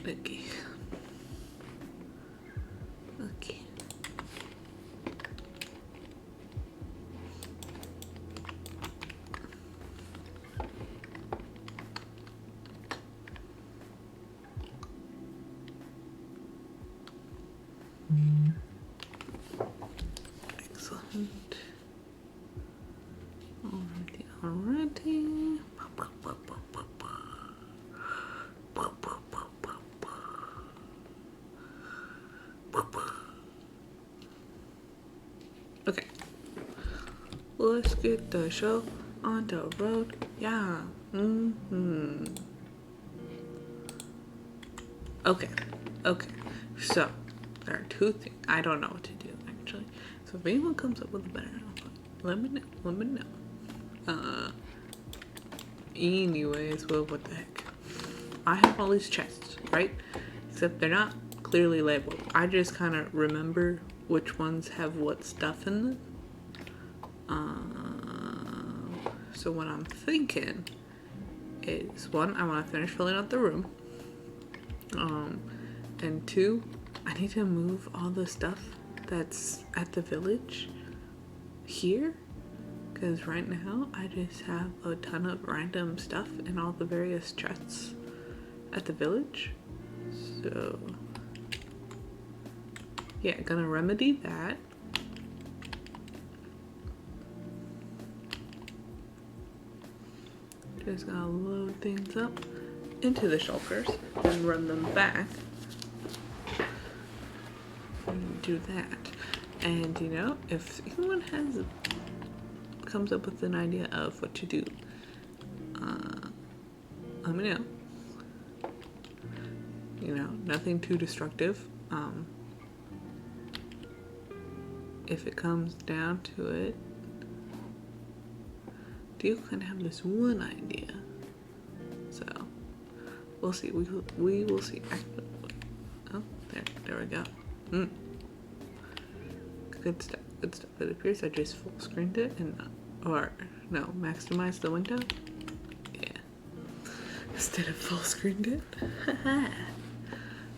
Okay. Okay. Excellent. Alrighty. Okay. Let's get the show on the road. Yeah. Okay. Okay. So, there are two things. I don't know what to do, actually. So, if anyone comes up with a better output, let me know. Let me know. Anyways, well, what the heck. I have all these chests, right? Except they're not clearly labeled. I just kind of remember which ones have what stuff in them. So what I'm thinking is, one, I want to finish filling out the room. And two, I need to move all the stuff that's at the village here. Because right now, I just have a ton of random stuff in all the various chests at the village. So, yeah, gonna remedy that. Just gonna load things up into the shulkers and run them back. And do that. And you know, if anyone comes up with an idea of what to do, let me know. You know, nothing too destructive. If it comes down to it, do kind of have this one idea. So we'll see. We will see. Oh, there we go. Good stuff. Good stuff. It appears I just full screened it and maximized the window. Yeah. Instead of full screened it.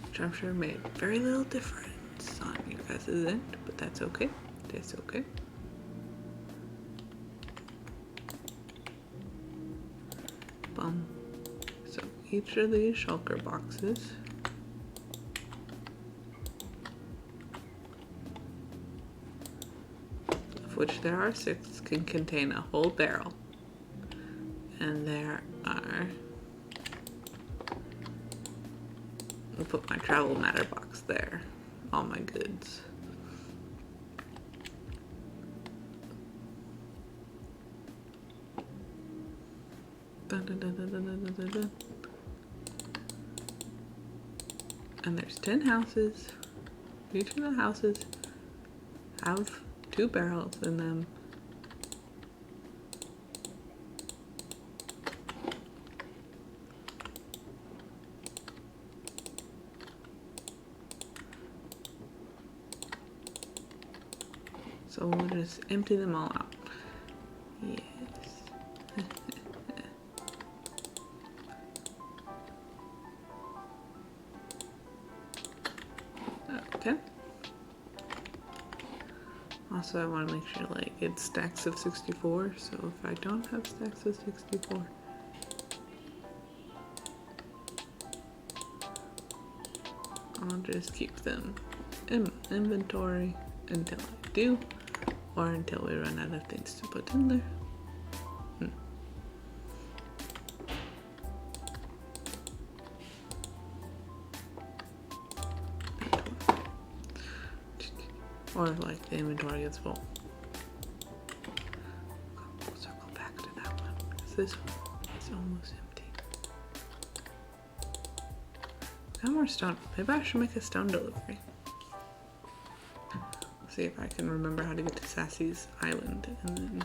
Which I'm sure made very little difference on you guys' end, but that's okay. That's okay. So each of these shulker boxes of which there are 6 can contain a whole barrel, and there are, I'll put my travel matter box there, all my goods. And there's 10 houses. Each of the houses have 2 barrels in them. So we'll just empty them all out. Yes. Okay. Also, I want to make sure like it's stacks of 64. So if I don't have stacks of 64, I'll just keep them in inventory until I do, or until we run out of things to put in there. Or like the inventory gets full. We'll circle back to that one, because this one is almost empty. Got more stone. Maybe I should make a stone delivery. See if I can remember how to get to Sassy's island, and then,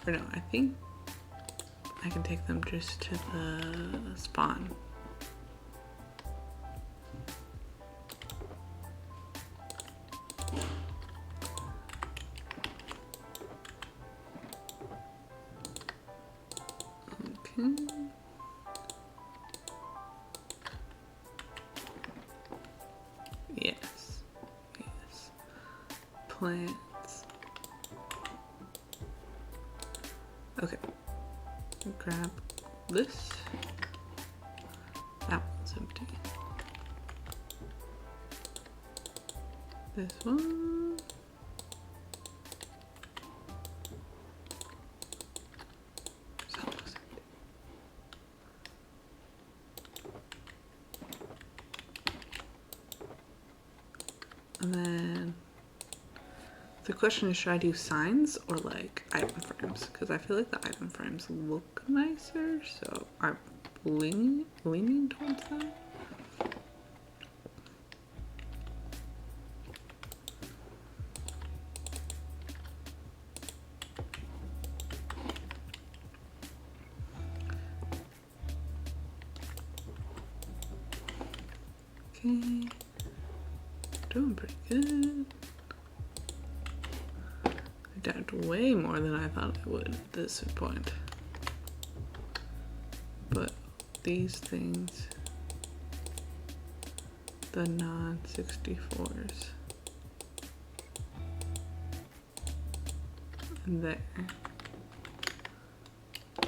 or no, I think I can take them just to the spawn. Okay. plants. Okay. Grab this. That one's empty. This one. It's almost empty. And then the question is, should I do signs or like item frames? Because I feel like the item frames look nicer, so I'm leaning towards that. Okay, doing pretty good. I dived way more than I thought I would at this point. But these things, the non-64s, and there,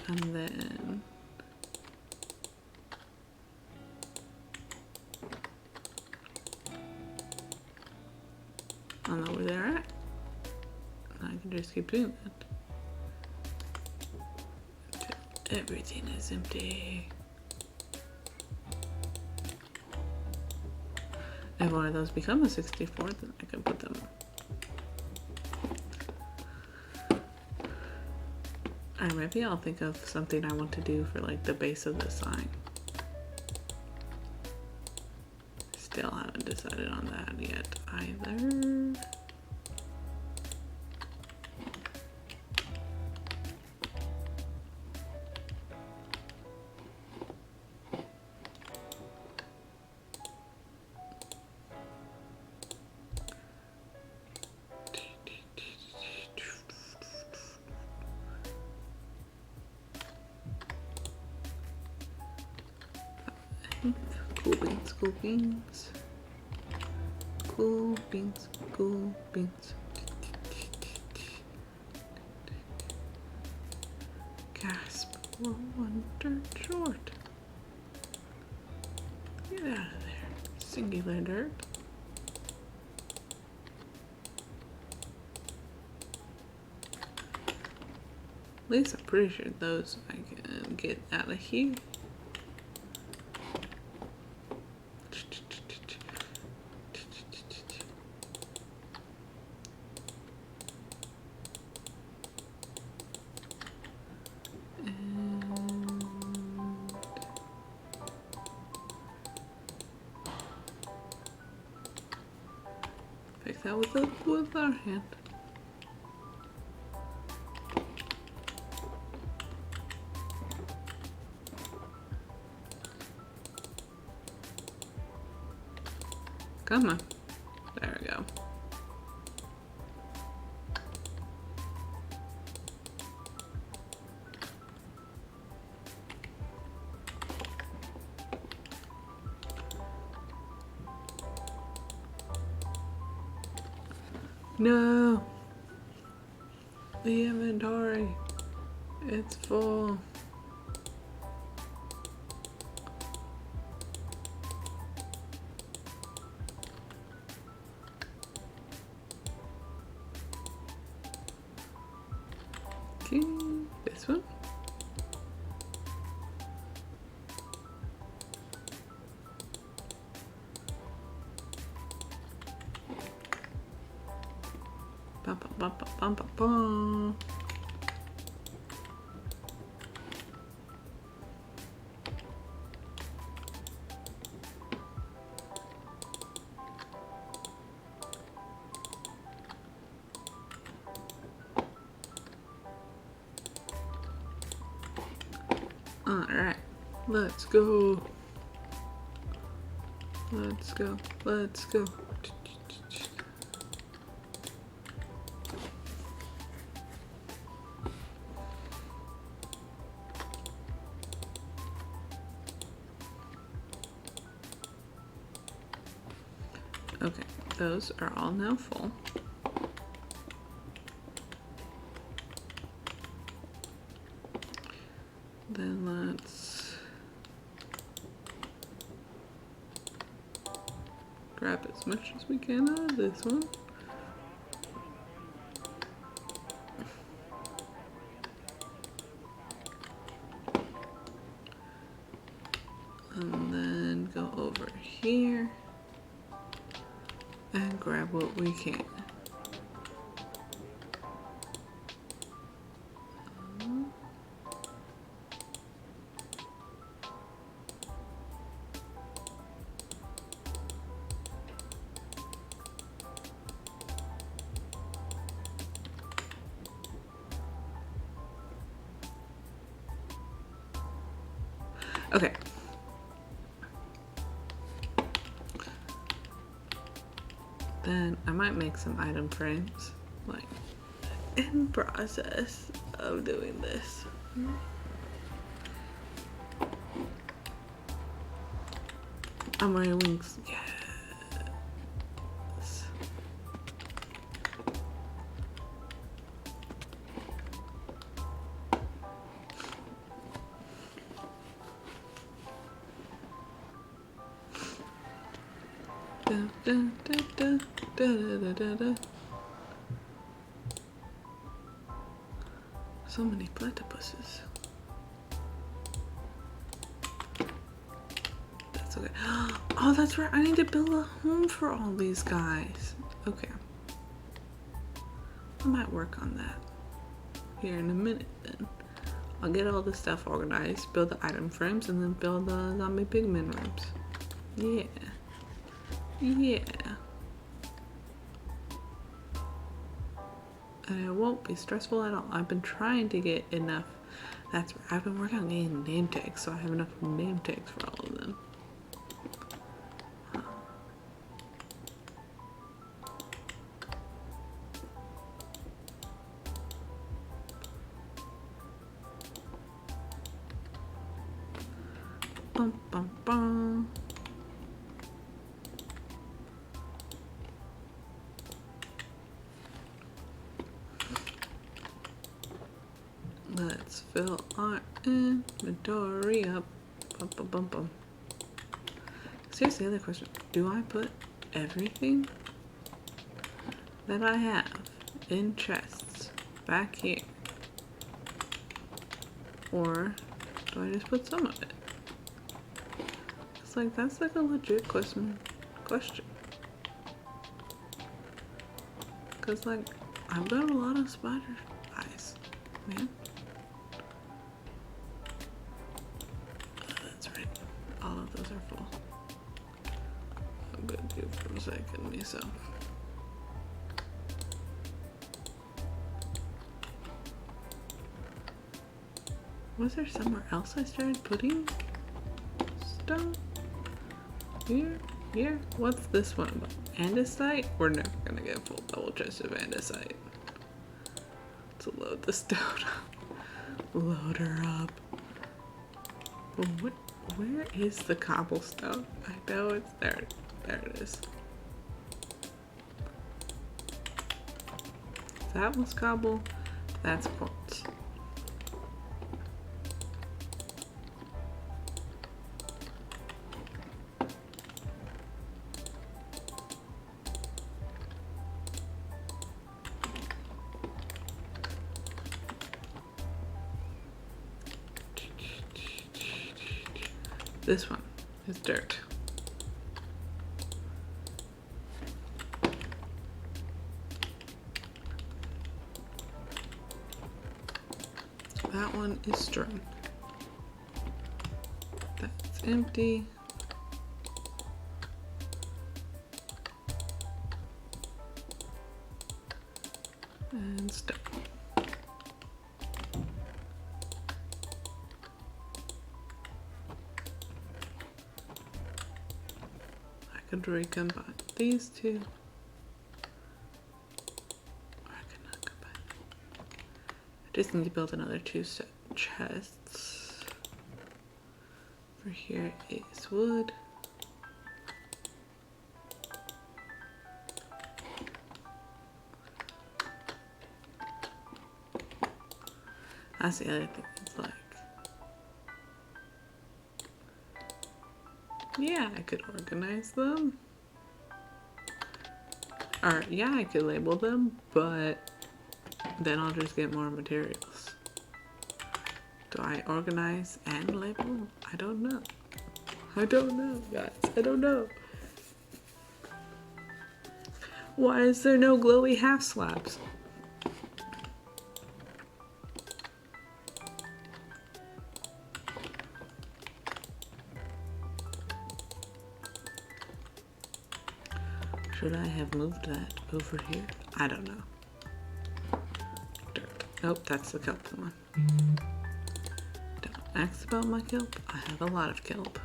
and then I don't know where they're at. I can just keep doing that until everything is empty. If one of those become a 64, then I can put them. Or maybe I'll think of something I want to do for like the base of the sign. Still haven't decided on that yet either. Cool beans, cool beans. Cool beans, cool beans. Gasp, we're one dirt short. Get out of there, singular dirt. At least I'm pretty sure those I can get out of here. Pick that with our hand. Come on. There we go. No. The inventory. It's full. Okay, this one. Bum, bum, bum, bum, bum, bum. All right, let's go. Let's go. Let's go. Okay, those are all now full. grab as much as we can out of this one. And then go over here and grab what we can. Okay. Then I might make some item frames, like, in process of doing this. I'm wearing wings. Yes. Da, da, da, da, da, da, da. So many platypuses. That's okay. Oh, that's right. I need to build a home for all these guys. Okay. I might work on that here in a minute then. I'll get all the stuff organized, build the item frames, and then build the zombie pigman rooms. Yeah. Yeah. And it won't be stressful at all. I've been trying to get enough. That's right. I've been working on getting name tags, so I have enough name tags for all of them. Bum, bum, bum. Let's fill our inventory up. Bum, bum, bum, bum. So here's the other question. Do I put everything that I have in chests back here? Or do I just put some of it? It's like, that's like a legit question. Cause like, I've got a lot of spider eyes, man. That's right. All of those are full. I'm gonna do for a second myself. Was there somewhere else I started putting stuff? Here? What's this one about? Andesite? We're never gonna get a full double chest of andesite. Let's load the stone up. Load her up. But where is the cobblestone? I know it's there. There it is. That was cobble. That's quartz. This one is dirt. That one is string. That's empty. And stone. I could recombine these two. Or I could not combine them. I just need to build another two set chests. For here is wood. That's the other thing. It's like, yeah, I could organize them. Or, yeah, I could label them, but then I'll just get more materials. Do I organize and label? I don't know. I don't know, guys. I don't know. Why is there no glowy half slabs? Should I have moved that over here? I don't know. Dirt. Nope, that's the kelp one. Don't ask about my kelp. I have a lot of kelp.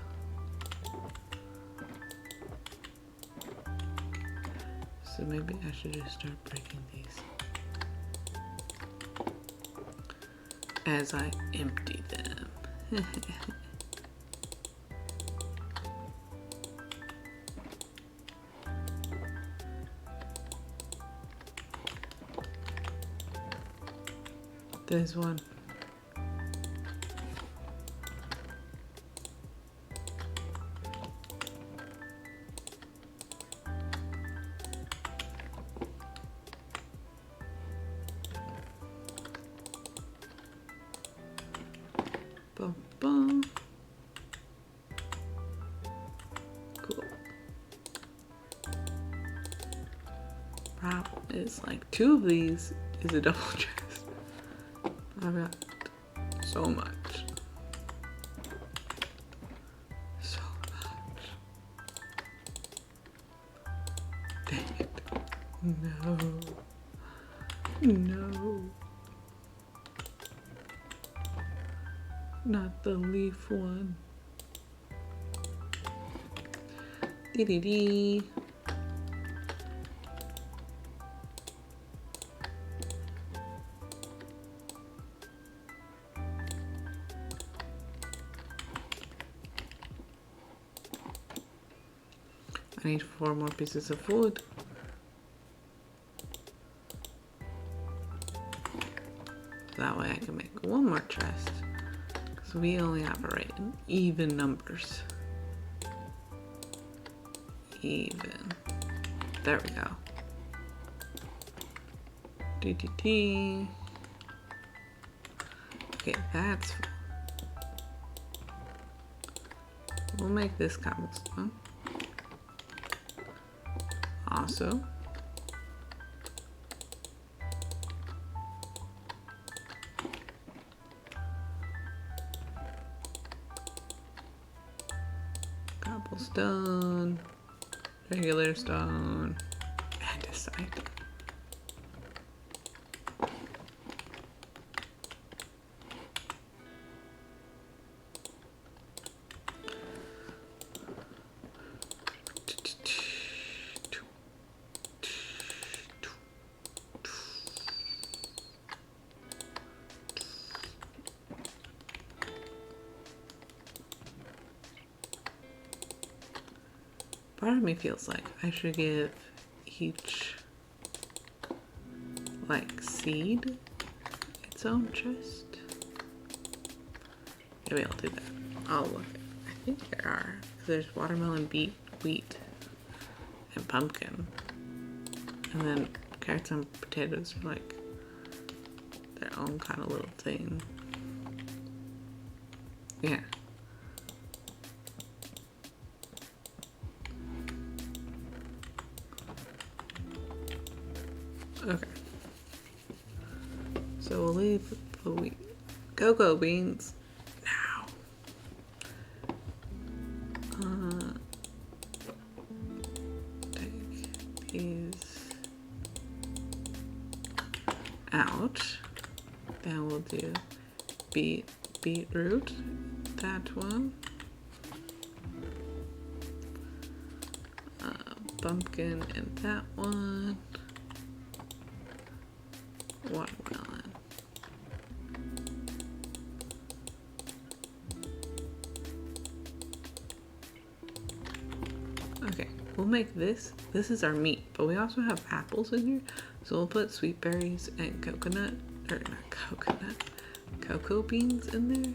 So maybe I should just start breaking these as I empty them. There's one. Boom, boom. Cool. Problem is, like, 2 of these is a double chest. I've got so much. So much. Dang it. No. No. Not the leaf one. Dee dee dee. I need 4 more pieces of wood. That way I can make 1 more chest. Because we only operate in even numbers. Even. There we go. DDT. Okay, that's... We'll make this cobblestone. Also, cobblestone, regular stone, andesite. Part of me feels like I should give each, like, seed its own chest. Maybe I'll do that. I'll look. I think there are. There's watermelon, beet, wheat, and pumpkin. And then carrots and potatoes are like their own kind of little thing. Yeah. Okay. So we'll leave the wheat. Cocoa beans now. Take these out. Then we'll do beetroot. That one. Pumpkin and that one. Watermelon. Okay, we'll make this. This is our meat, but we also have apples in here. So we'll put sweet berries and coconut, or not coconut, cocoa beans in there.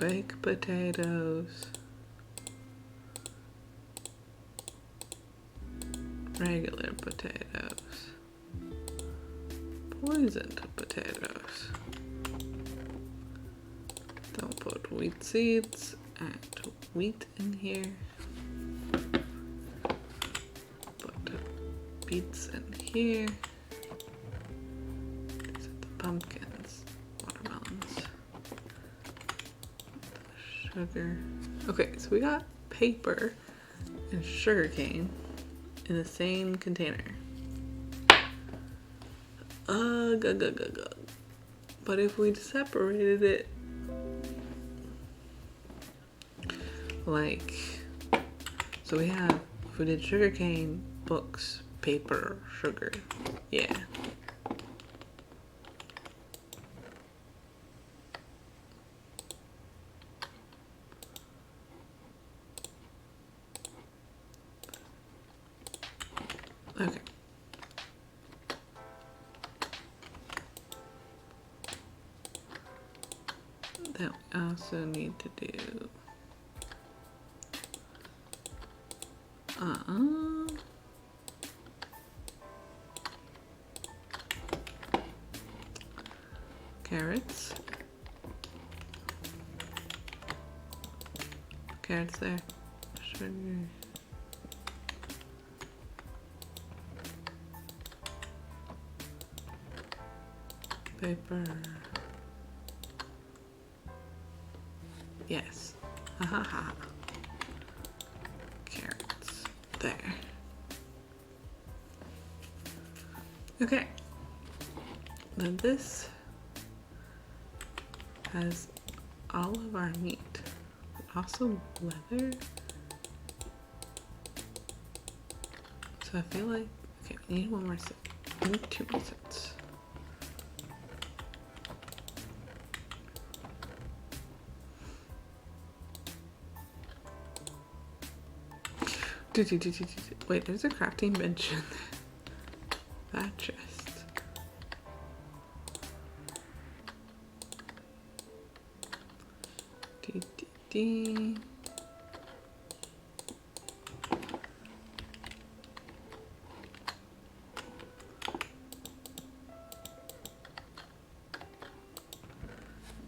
baked potatoes, regular potatoes, poisoned potatoes. Don't put wheat seeds and wheat in here. Put beets in here. These are the pumpkins, watermelons, sugar. Okay, so we got paper and sugarcane in the same container. But if we separated it, like, so we have, if we did sugarcane, books, paper, sugar, yeah. Okay. Then we also need to do carrots. Carrots there. Sugar. Paper. Yes. Ha ha ha. Carrots. There. Okay. Then this has all of our meat, but also leather. So I feel like, okay, we need one more set. We need 2 more sets. Wait, there's a crafting bench in that chest.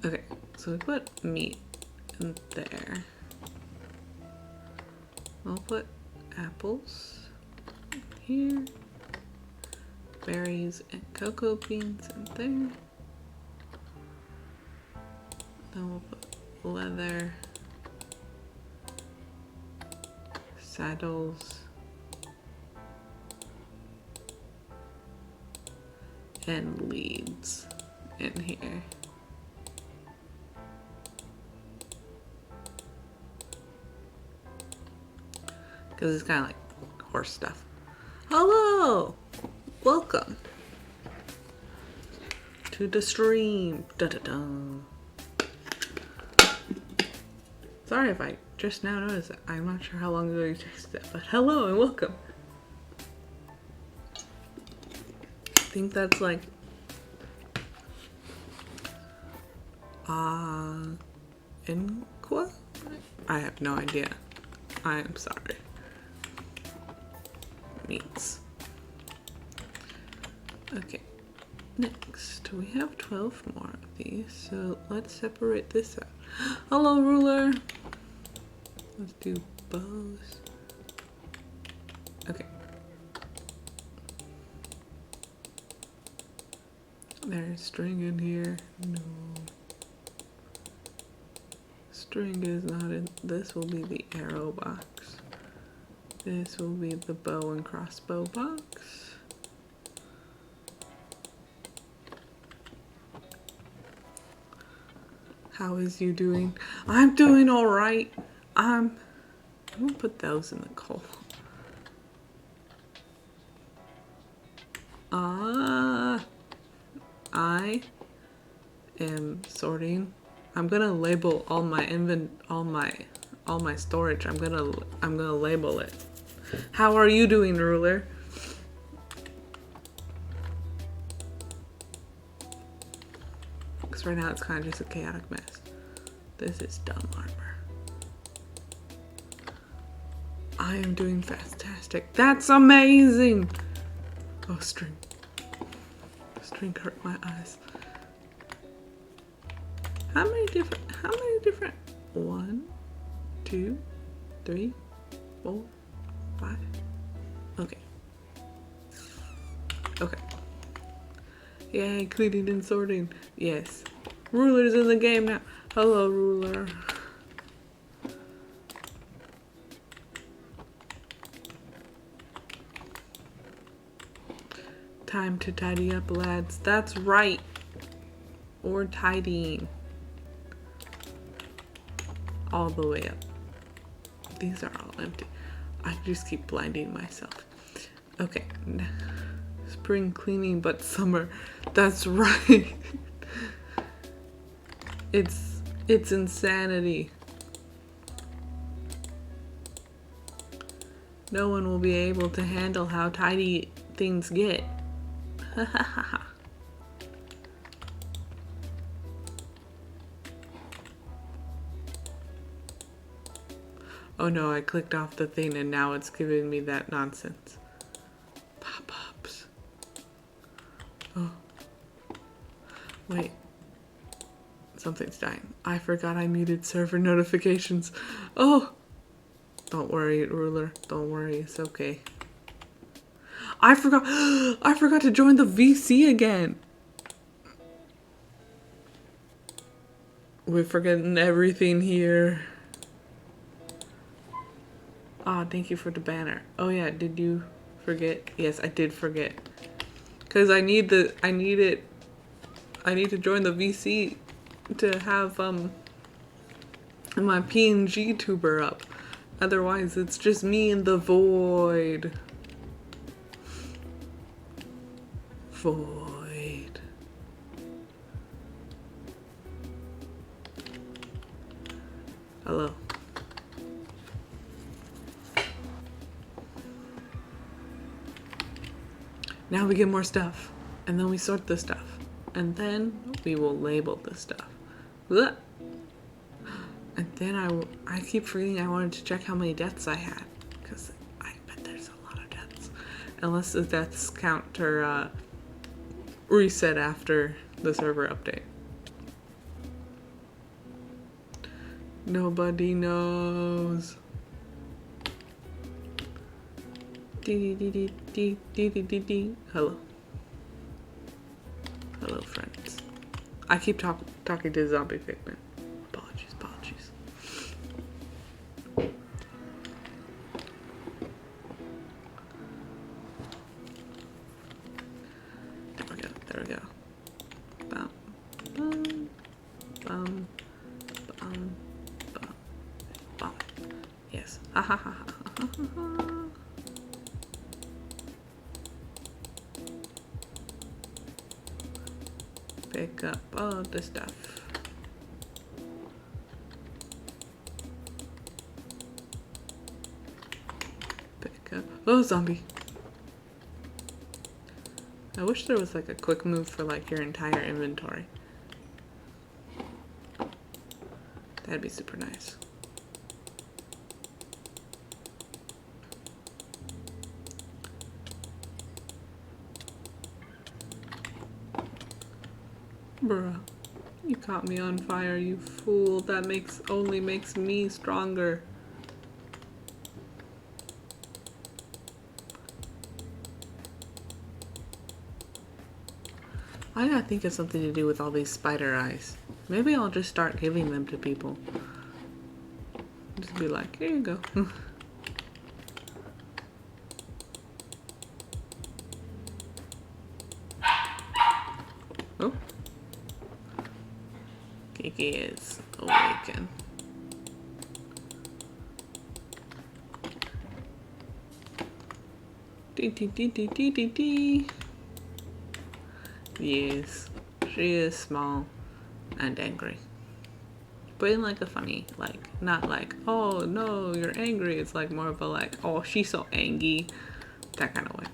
Okay, so we put meat in there. We'll put apples here, berries and cocoa beans in there. Then we'll put leather, saddles, and leads in here. Because it's kind of like horse stuff. Hello! Welcome to the stream. Da da da. Sorry if I just now noticed that. I'm not sure how long ago you texted that, but hello and welcome. I think that's like Inqua? I have no idea. I am sorry. Meats. Okay, next we have 12 more of these, so let's separate this out. Hello, ruler. Let's do bows. Okay. There's string in here. No. String is not in. This will be the arrow box. This will be the bow and crossbow box. How is you doing? I'm doing all right. I'm gonna put those in the coal. I am sorting. I'm gonna label all my all my storage. I'm gonna label it. How are you doing, ruler? Because right now it's kind of just a chaotic mess. This is dumb armor. I am doing fantastic. That's amazing! Oh, string. String hurt my eyes. How many different? 1, 2, 3, 4, 5. Okay. Okay. Yay, cleaning and sorting. Yes. Ruler's in the game now. Hello, ruler. Time to tidy up, lads. That's right. Or tidying. All the way up. These are all empty. I just keep blinding myself. Okay. Spring cleaning, but summer. That's right. It's insanity. No one will be able to handle how tidy things get. Oh no, I clicked off the thing and now it's giving me that nonsense. Pop-ups. Oh. Wait. Something's dying. I forgot I muted server notifications. Oh! Don't worry, ruler. Don't worry. It's okay. I forgot to join the VC again. We're forgetting everything here. Ah, thank you for the banner. Oh yeah, did you forget? Yes, I did forget. Cause I need to join the VC to have my PNG tuber up. Otherwise, it's just me in the void. Void. Hello. Now we get more stuff, and then we sort the stuff, and then we will label the stuff. Ugh. And then I keep forgetting I wanted to check how many deaths I had, because I bet there's a lot of deaths. Unless the deaths counter reset after the server update. Nobody knows. Hello. Hello, friends. I keep talking to zombie pigmen. Apologies. There we go. Bum, bum, bum, bum, bum, bum. Yes. Ha ha ha ha ha ha ha. Pick up all the stuff. Pick up. Oh, zombie. I wish there was like a quick move for like your entire inventory. That'd be super nice. Bruh, you caught me on fire, you fool. That only makes me stronger. I gotta think of something to do with all these spider eyes. Maybe I'll just start giving them to people. Just be like, here you go. Oh. Kiki is awakened. Dee. Yes, she is small and angry. But in like a funny, like, not like, oh no, you're angry. It's like more of a like, oh, she's so angry. That kind of way.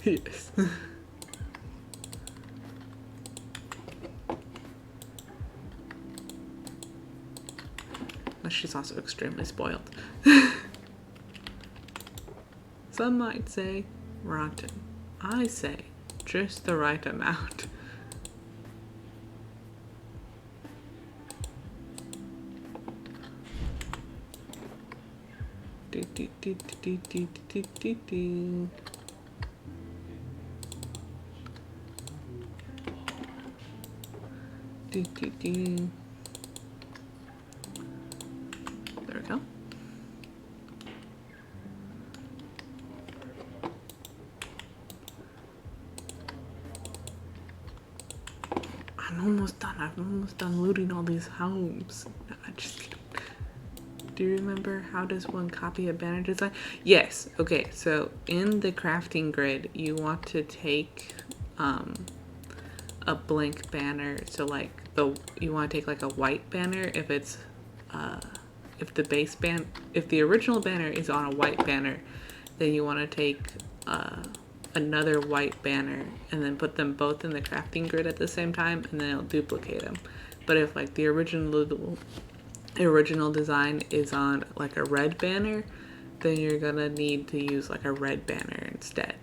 Yes. But she's also extremely spoiled. Some might say rotten. I say just the right amount. Do, do, do, do, do, do, do, do. Do, do, do. There we go. I'm almost done. I'm almost done looting all these homes. No, I just kidding. Do you remember how does one copy a banner design? Yes. Okay. So in the crafting grid, you want to take a blank banner. So like you want to take like a white banner if it's if the original banner is on a white banner, then you want to take another white banner and then put them both in the crafting grid at the same time, and then it'll duplicate them. But if like the original design is on like a red banner, then you're gonna need to use like a red banner instead.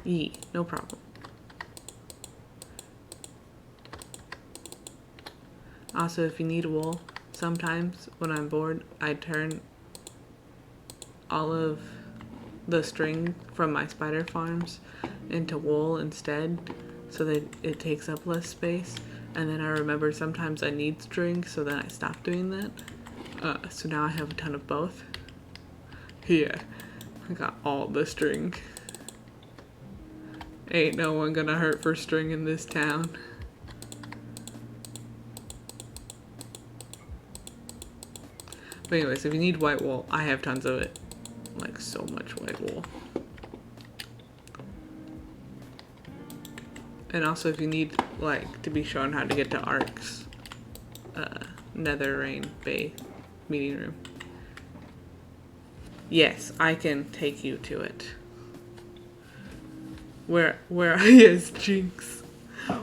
Yee, no problem. Also, if you need wool, sometimes when I'm bored, I turn all of the string from my spider farms into wool instead, so that it takes up less space. And then I remember sometimes I need string, so then I stop doing that. So now I have a ton of both. Yeah, I got all the string. Ain't no one gonna hurt for string in this town. But anyways, if you need white wool, I have tons of it. Like so much white wool. And also if you need like to be shown how to get to Ark's Nether Rain Bay meeting room. Yes, I can take you to it. Where yes, Jinx.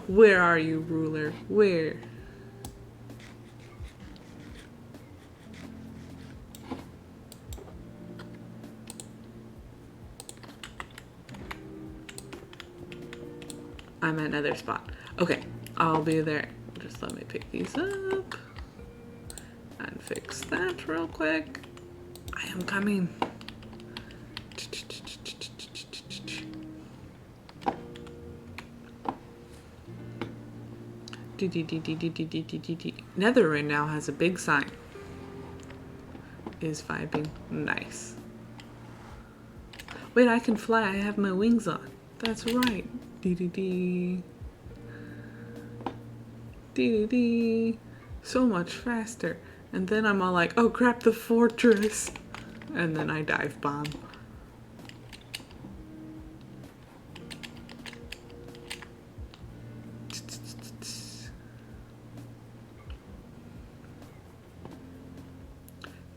Where are you, ruler? Where? I'm at another spot. Okay, I'll be there. Just let me pick these up and fix that real quick. I am coming. Netherrain now has a big sign. Is vibing. Nice. Wait, I can fly. I have my wings on. That's right. Dee. So much faster. And then I'm all like, oh crap, the fortress. And then I dive bomb.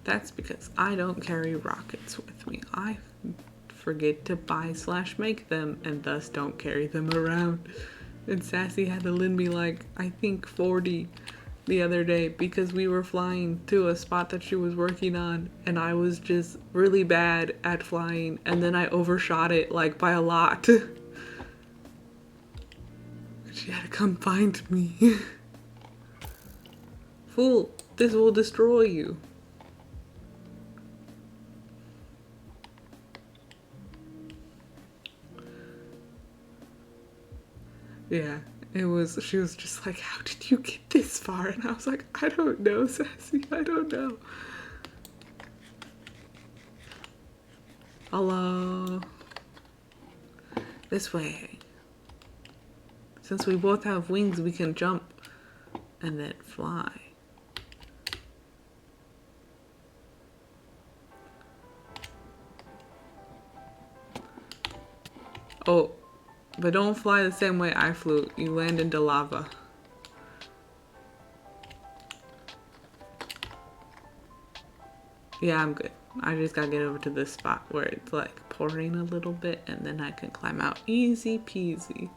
That's because I don't carry rockets with me. I forget to buy/make them and thus don't carry them around. And Sassy had to lend me like, I think 40 the other day because we were flying to a spot that she was working on and I was just really bad at flying and then I overshot it like by a lot. She had to come find me. Fool, this will destroy you. Yeah, she was just like, how did you get this far? And I was like, I don't know, Sassy, I don't know. Hello. This way. Since we both have wings, we can jump and then fly. Oh. But don't fly the same way I flew. You land into lava. Yeah, I'm good. I just gotta get over to this spot where it's like chlorine a little bit, and then I can climb out easy peasy.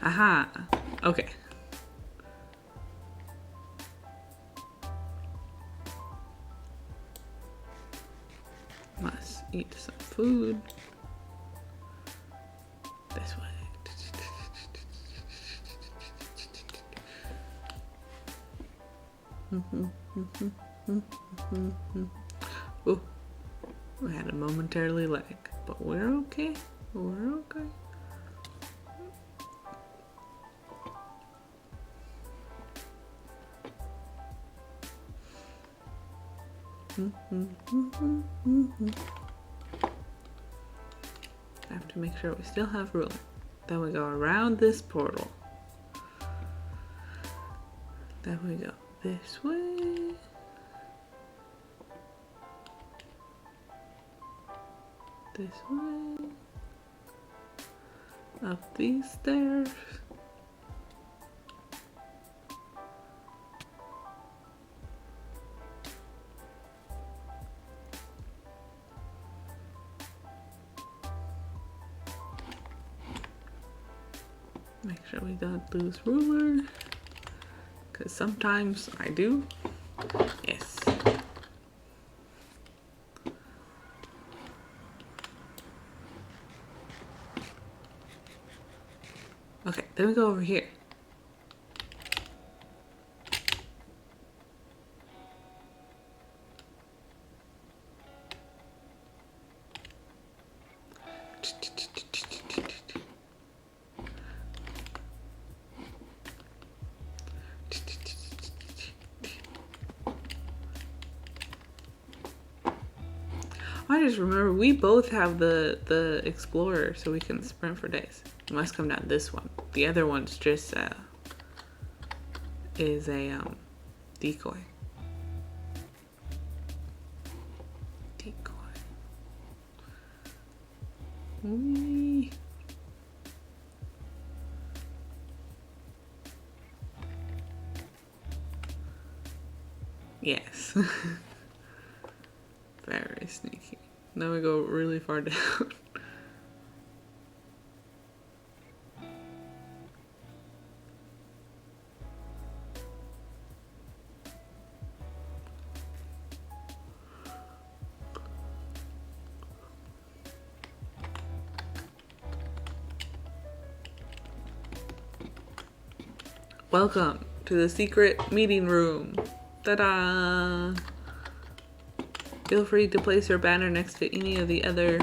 Aha! Okay. Must eat some food. This way. Oh, we had a momentarily lag, but we're okay. We're okay. I have to make sure we still have room. Then we go around this portal. Then we go this way. This way. Up these stairs. Make sure we don't lose ruler, because sometimes I do. Yes. Okay, then we go over here. I just remember we both have the Explorer, so we can sprint for days. We must come down this one. The other one's just is a decoy. Decoy. Whee. Yes. Very sneaky. Now we go really far down. Welcome to the secret meeting room. Ta-da! Feel free to place your banner next to any of the other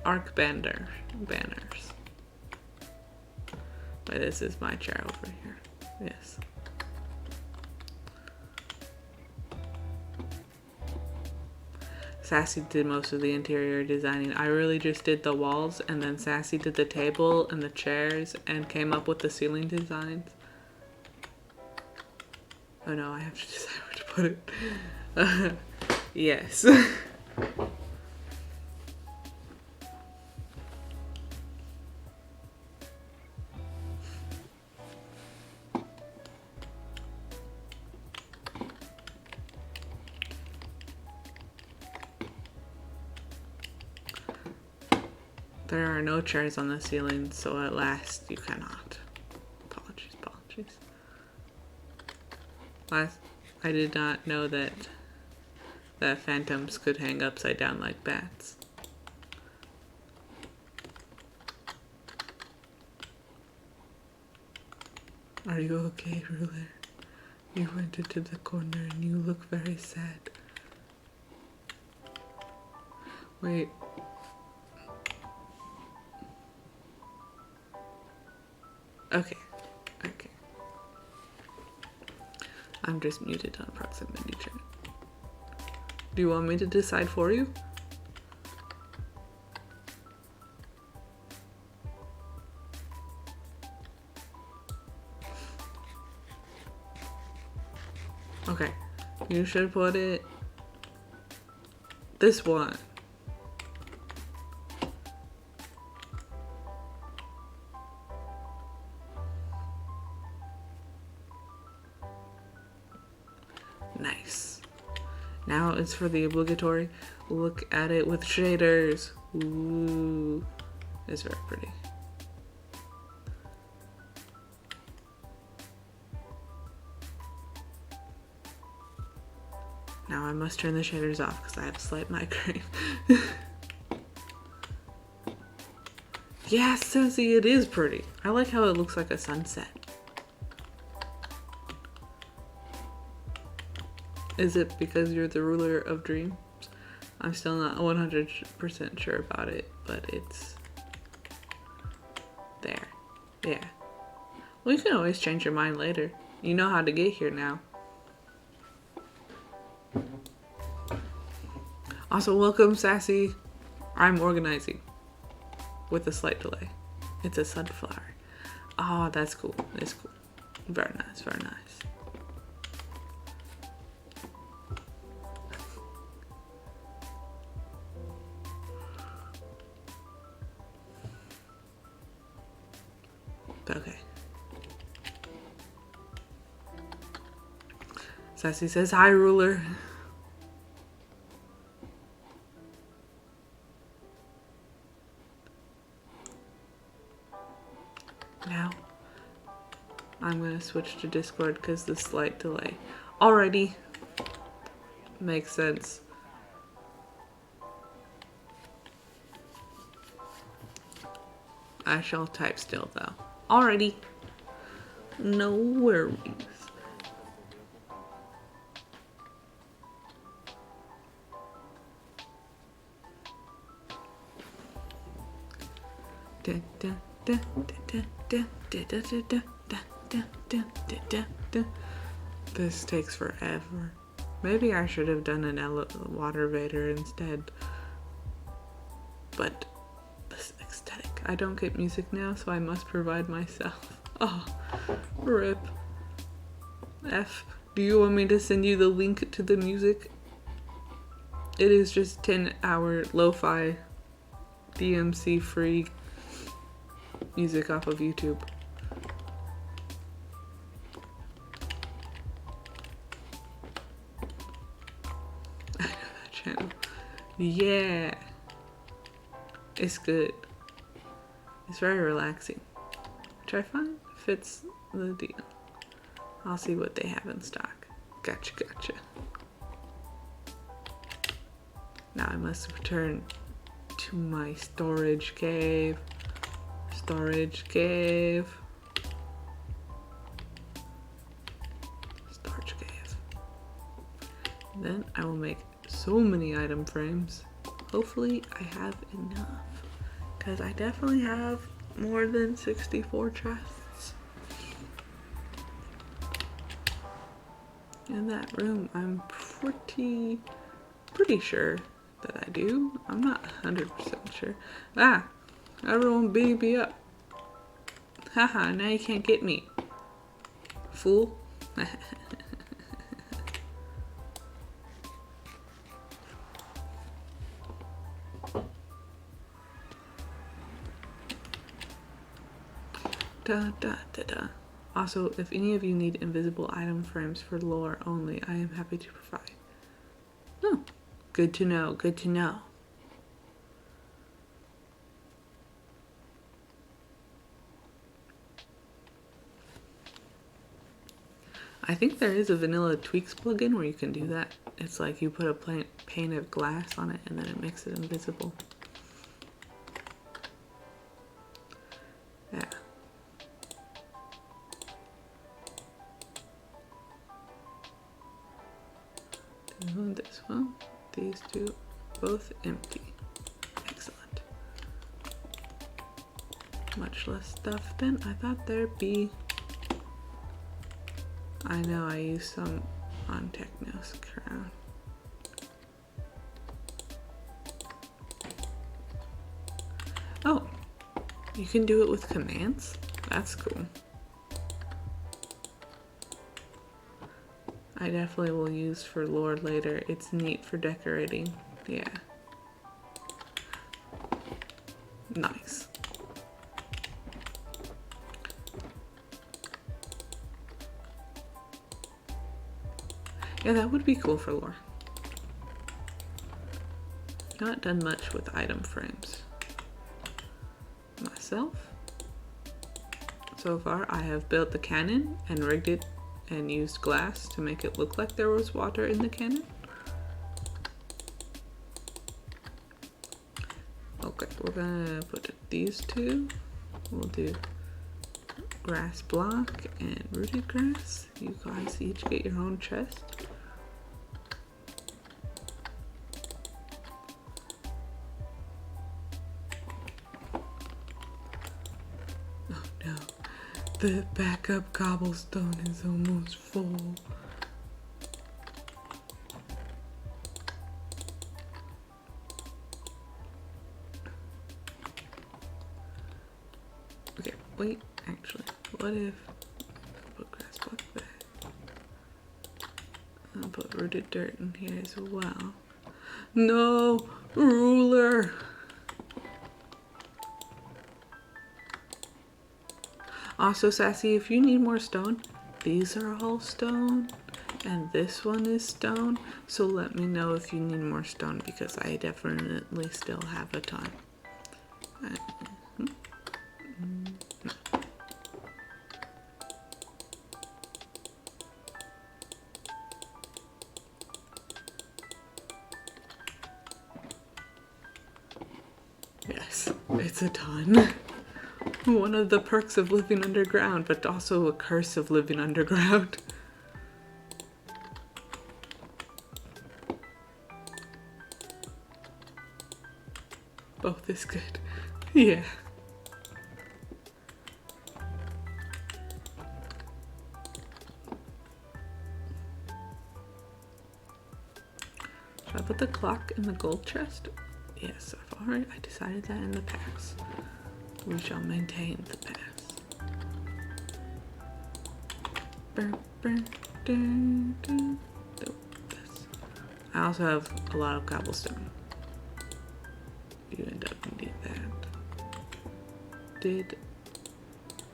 ARC banners. But this is my chair over here. Yes. Sassy did most of the interior designing. I really just did the walls, and then Sassy did the table and the chairs and came up with the ceiling designs. Oh no, I have to decide where to put it. Yes. There are no chairs on the ceiling, so at last you cannot. Apologies. I did not know that phantoms could hang upside down like bats. Are you okay, Ruler? You went into the corner and you look very sad. Wait. Okay. I'm just muted on proximity chat. Do you want me to decide for you? Okay. You should put it this one. Nice. Now it's for the obligatory look at it with shaders. Ooh, it's very pretty. Now I must turn the shaders off because I have a slight migraine. Yes, Ceci, it is pretty. I like how it looks like a sunset. Is it because you're the ruler of dreams? I'm still not 100% sure about it, but it's there. Yeah. Well, you can always change your mind later. You know how to get here now. Also, welcome, Sassy. I'm organizing with a slight delay. It's a sunflower. Oh, that's cool. It's cool. Very nice, very nice. Okay. Sassy says, hi, ruler. Now, I'm going to switch to Discord because the slight delay. Alrighty. Makes sense. I shall type still, though. Alrighty. No worries. This takes forever. Maybe I should have done an water vader instead. But this aesthetic. I don't get music now, so I must provide myself. Oh, rip. F. Do you want me to send you the link to the music? It is just 10-hour lo-fi DMC free music off of YouTube. I know that channel. Yeah. It's good. It's very relaxing. Which I find fits the deal. I'll see what they have in stock. Gotcha, gotcha. Now I must return to my storage cave. Storage cave. Storage cave. And then I will make so many item frames. Hopefully I have enough. Because I definitely have more than 64 chests. In that room, I'm pretty sure that I do. I'm not 100% sure. Ah! Everyone beat me up. Haha, now you can't get me. Fool. Da, da, da, da. Also, if any of you need invisible item frames for lore only, I am happy to provide. Oh, good to know, good to know. I think there is a vanilla tweaks plugin where you can do that. It's like you put a pane of glass on it and then it makes it invisible. Yeah. This one, these two, both empty. Excellent. Much less stuff than I thought there'd be. I know I used some on Techno's crown. Oh, you can do it with commands? That's cool. I definitely will use for lore later. It's neat for decorating. Yeah. Nice. Yeah, that would be cool for lore. not done much with item frames myself. So far, I have built the cannon and rigged it and used glass to make it look like there was water in the cannon. Okay, we're gonna put these two. We'll do grass block and rooted grass. You guys each get your own chest. Oh no, the backup cobblestone is almost full. Okay, wait, actually, what if I put grass block there? I'll put rooted dirt in here as well. No, ruler! Also, Sassy, if you need more stone, these are all stone, and this one is stone, so let me know if you need more stone, because I definitely still have a ton. Yes, it's a ton. One of the perks of living underground, but also a curse of living underground. Both is good. Yeah. Should I put the clock in the gold chest? Yes, I decided that in the past. We shall maintain the past. I also have a lot of cobblestone. You end up needing that. Did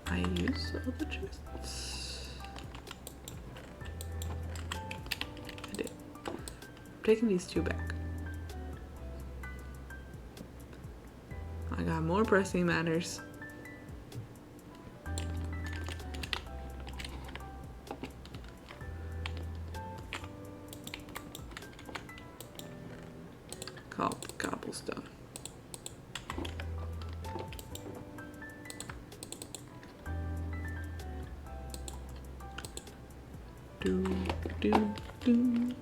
I use all the chests? I did. I'm taking these two back. I got more pressing matters. Called cobblestone. Do, do, do.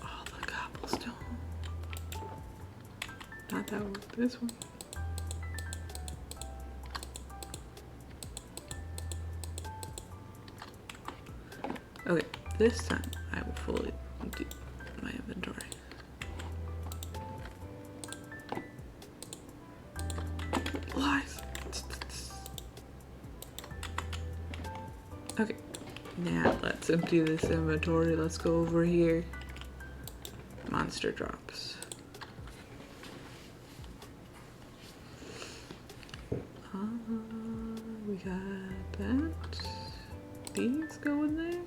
All the cobblestone. Not that one, this one. Okay, this time I will fully empty my inventory. Lies. Okay, now let's empty this inventory. Let's go over here. Monster drops. We got that. These go in there.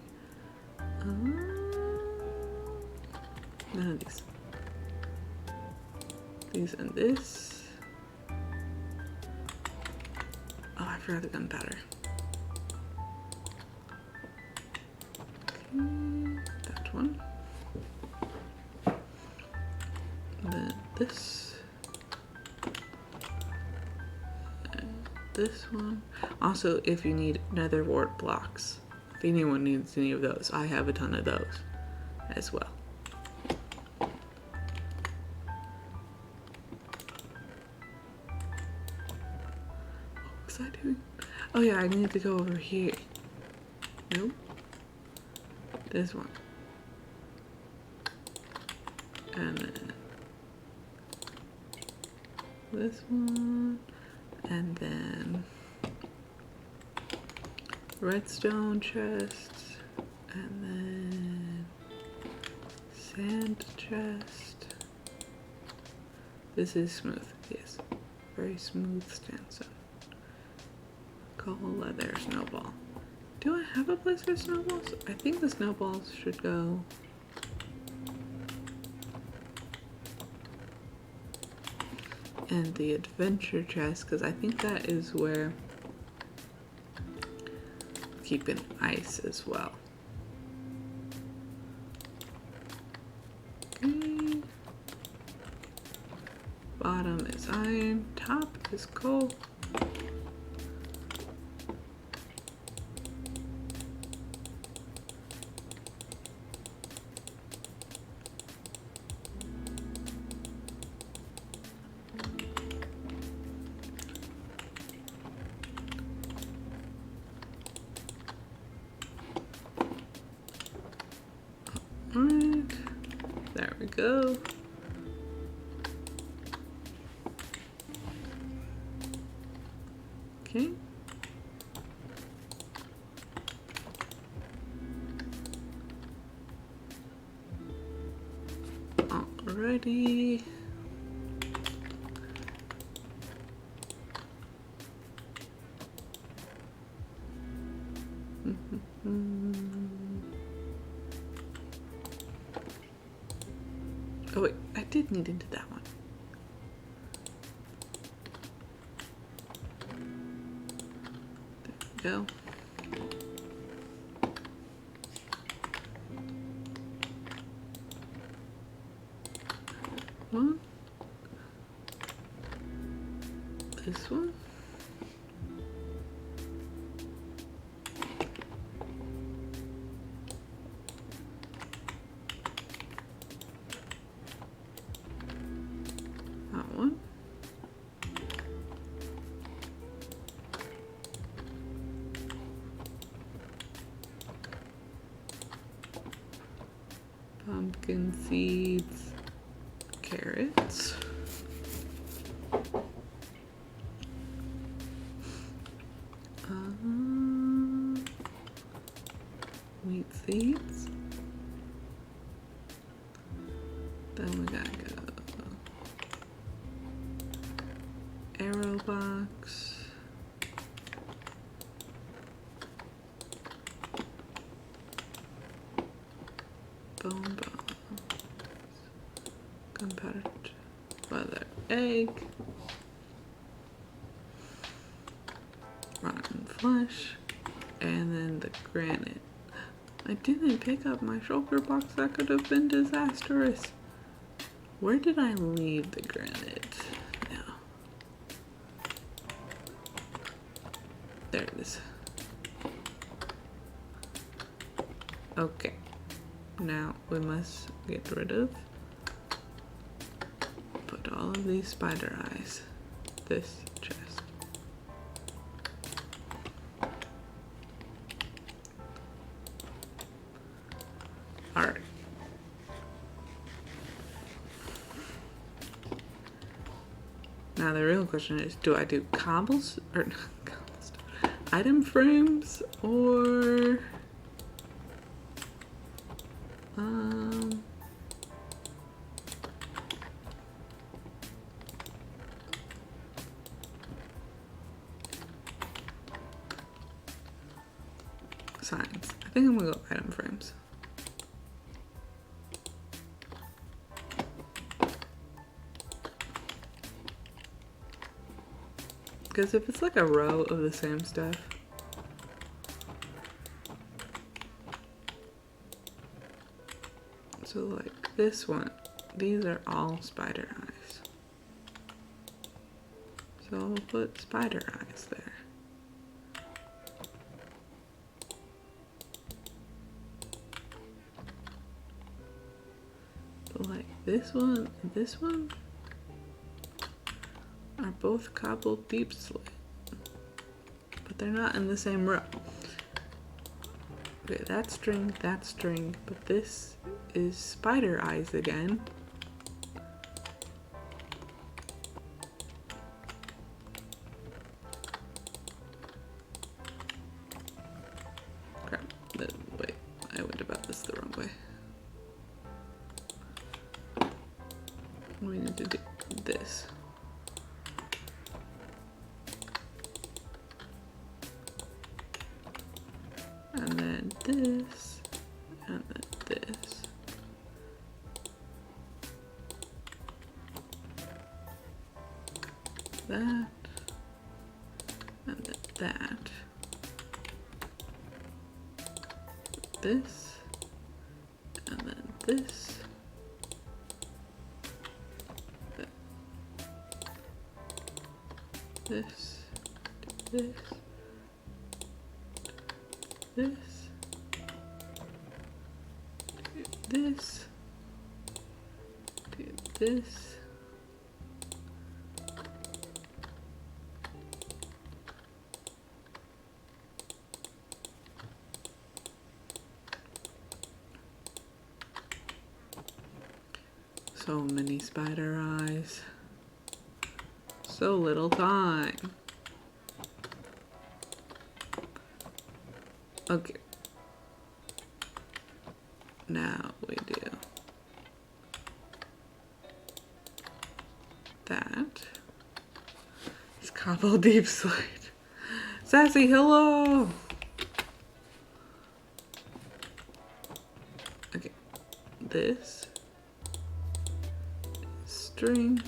None of these. These and this. Oh, I forgot the gunpowder. Okay, that one. Then this. And this one. Also, if you need nether wart blocks, if anyone needs any of those, I have a ton of those as well. What was I doing? Oh yeah, I need to go over here. Nope. This one. And then this one. And then redstone chest. And then sand chest. This is smooth, yes. Very smooth sandstone. Coal, leather, snowball. Do I have a place for snowballs? I think the snowballs should go and the adventure chest, because I think that is where keeping ice as well. Okay. Bottom is iron, top is coal. Alright, there we go. Okay. Alrighty. Oh wait, I did need into that one. There we go. One. This one. That one. Pumpkin seeds, carrots, wheat seeds. Then we gotta go arrow box, bone bones, gunpowder, leather, egg, rotten flesh, and then the granite. I didn't pick up my shulker box. That could have been disastrous. Where did I leave the granite? No. There it is. Okay. Now we must get rid of, put all of these spider eyes. This chest. Alright. Now the real question is, do I do cobbles or item frames or signs? I think I'm gonna go item frames. Because if it's like a row of the same stuff, so like this one, these are all spider eyes. So I'll put spider eyes there. But like this one and this one are both cobbled deep slit, but they're not in the same row. Okay, that string, but this is spider eyes again. Crap, wait, I went about this the wrong way. We need to do this. And then this, and then this. that, and then that. This, and then this. This, this, this, this, this. So many spider eyes. So little time. Okay. Now we do that. It's cobble deep slate. Sassy, hello! Okay. This. String.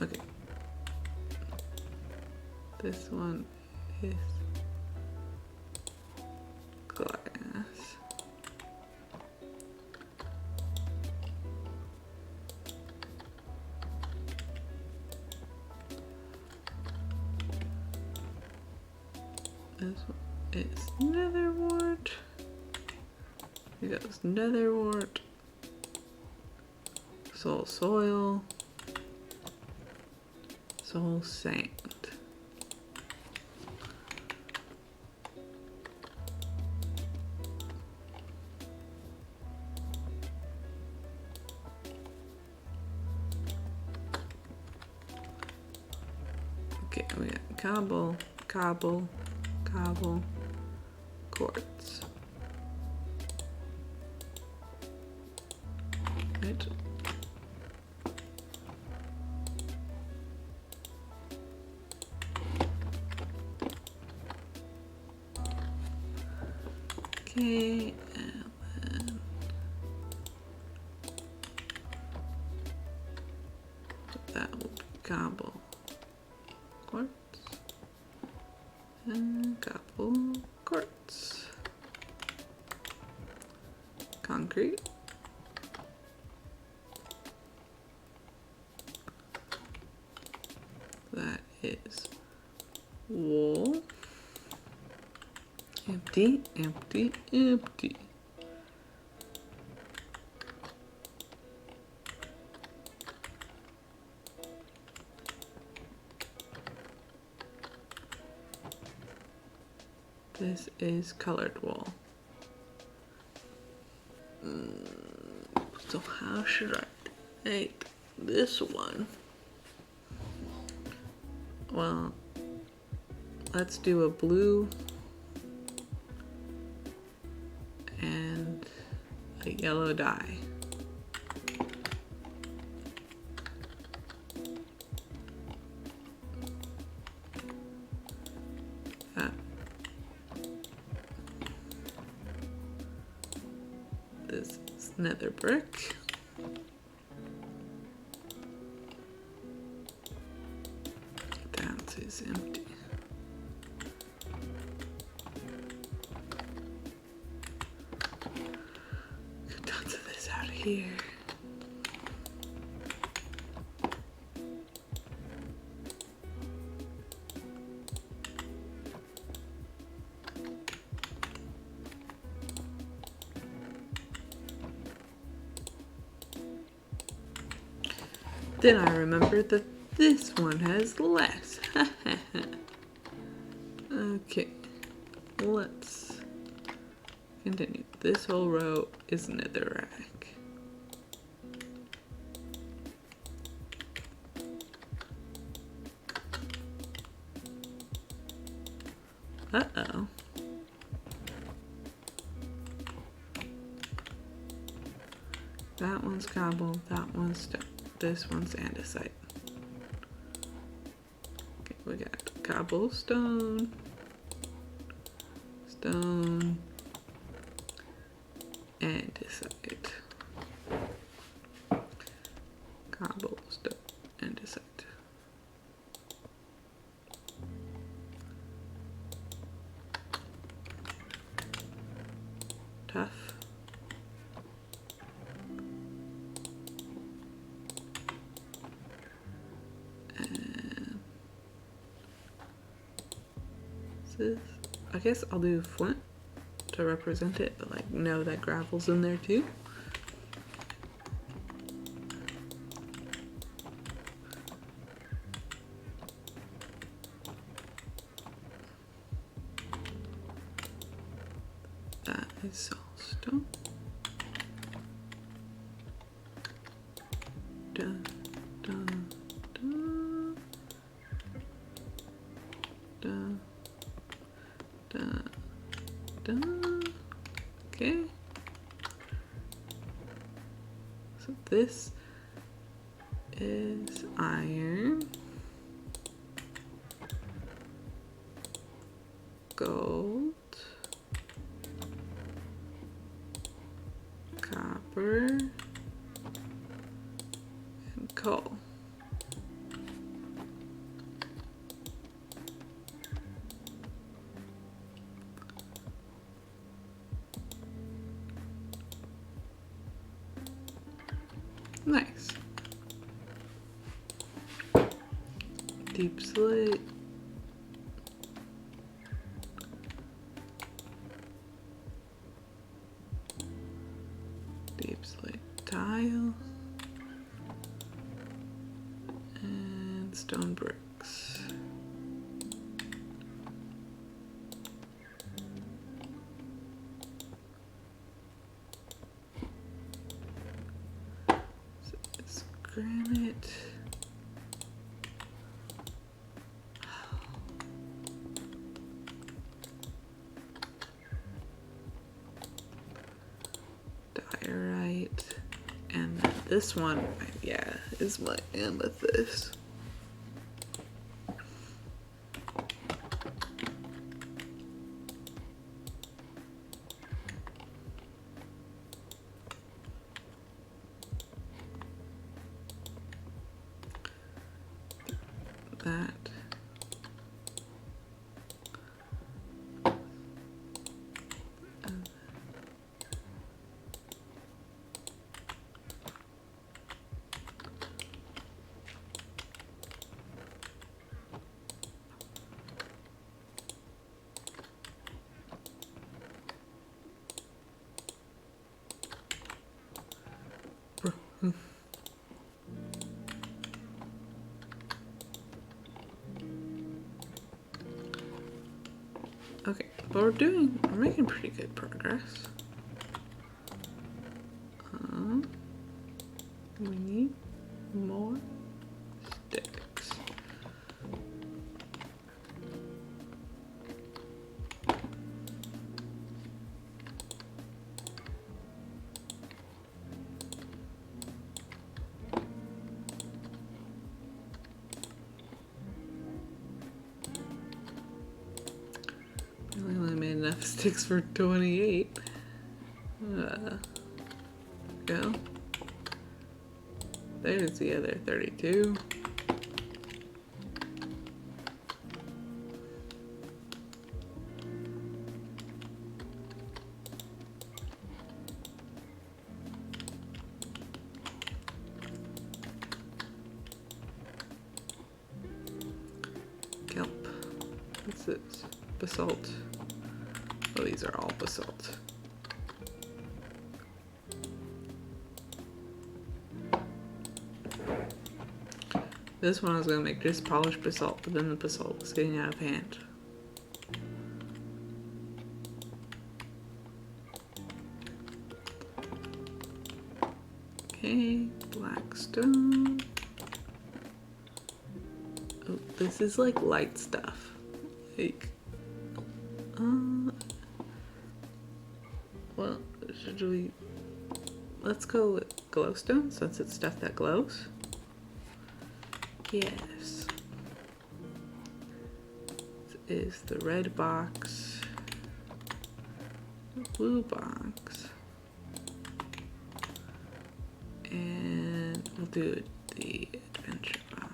Okay. This one is glass. This one is nether wart. Here goes nether wart. Soul soil. Soul sand. Okay, we got cobble, cobble, cobble, quartz. Right. Okay, and then that will be cobble, quartz, and cobble, quartz, concrete, that is wool. Empty, empty, empty. This is colored wool. So how should I make this one? Well, let's do a blue and a yellow dye. This is nether brick. That is empty. Get tons of this out of here. Then I remembered that this one has less. Okay, let's continue. This whole row is netherrack. Uh-oh. That one's cobble, that one's stone. This one's andesite. Okay, we got cobblestone, stone, andesite, cobblestone, andesite. Tough. And this, I guess I'll do flint to represent it, but like know that gravel's in there too. That is all stone. Dun, dun, dun, dun, dun, dun. Okay. So this is iron, gold, copper, and coal. Nice. Deep slate. Deep slate tile. And stone bricks. So it's granite. Diorite. And then this one, yeah, is my amethyst. That. Okay, but we're making pretty good progress. We need more sticks. I only made enough sticks for 28. Go. There's the other 32. Kelp. What's this? Basalt. Oh, these are all basalt. This one I was gonna make just polished basalt, but then the basalt was getting out of hand. Okay, black stone. Oh, this is like light stuff. Like, well, should we? Let's go with glowstone since it's stuff that glows. Yes. is the red box, the blue box, and we'll do the adventure box.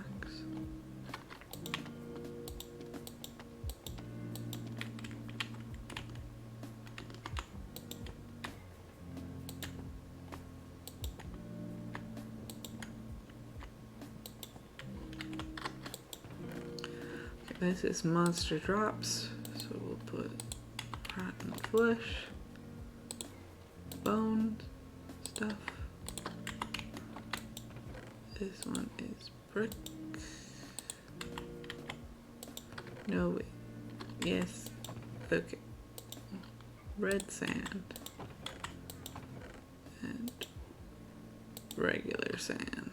This is monster drops, so we'll put rotten flesh, bone stuff. This one is brick. No, wait. Yes. Okay. Red sand. And regular sand.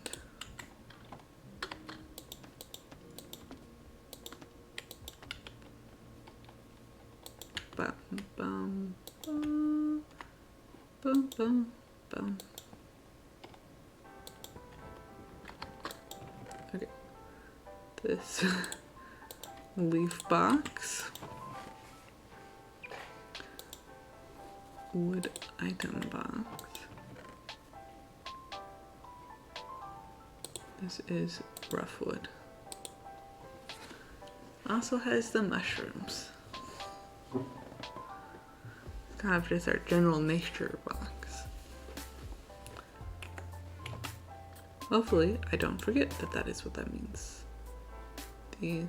Bum, bum, bum, bum, bum, bum. Okay. This leaf box. Wood item box. This is rough wood. Also has the mushrooms. Kind of just our general nature box. Hopefully I don't forget that that is what that means. These.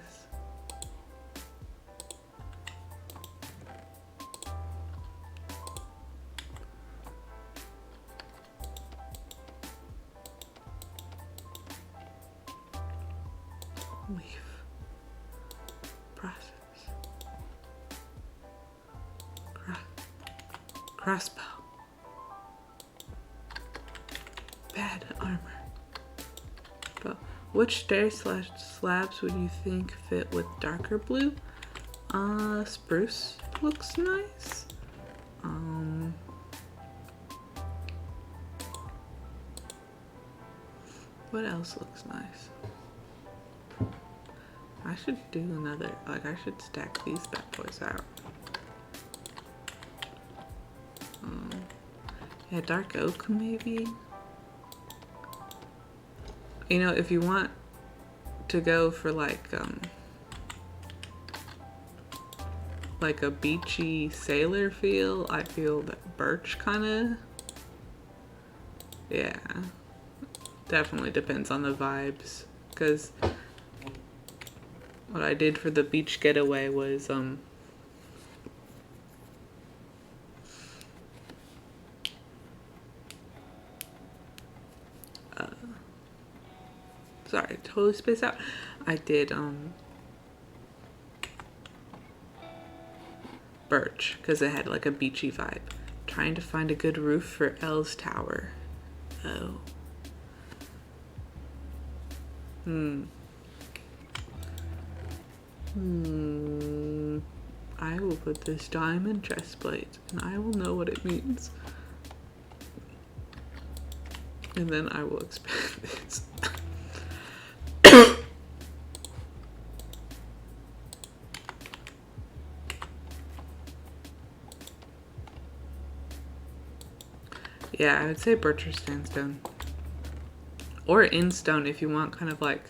Leaf. Process. Crossbow. Bad armor. But which stair slabs would you think fit with darker blue? Spruce looks nice. What else looks nice? I should do another, like I should stack these bad boys out. Yeah, dark oak maybe. You know, if you want to go for like a beachy sailor feel, I feel that birch kind of, yeah, definitely depends on the vibes. Because what I did for the beach getaway was sorry, totally spaced out. I did birch because it had like a beachy vibe. Trying to find a good roof for Elle's tower. Oh. I will put this diamond chest plate and I will know what it means. And then I will expand this. Yeah, I would say birch or sandstone. Or in stone if you want kind of like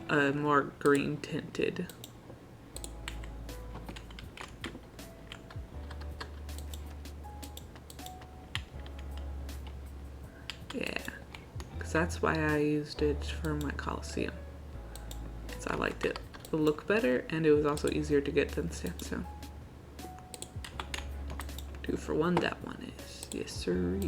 a more green tinted. Yeah, because that's why I used it for my Coliseum. So I liked it. It looked better and it was also easier to get than sandstone. 2 for 1 that one is. Yes sir.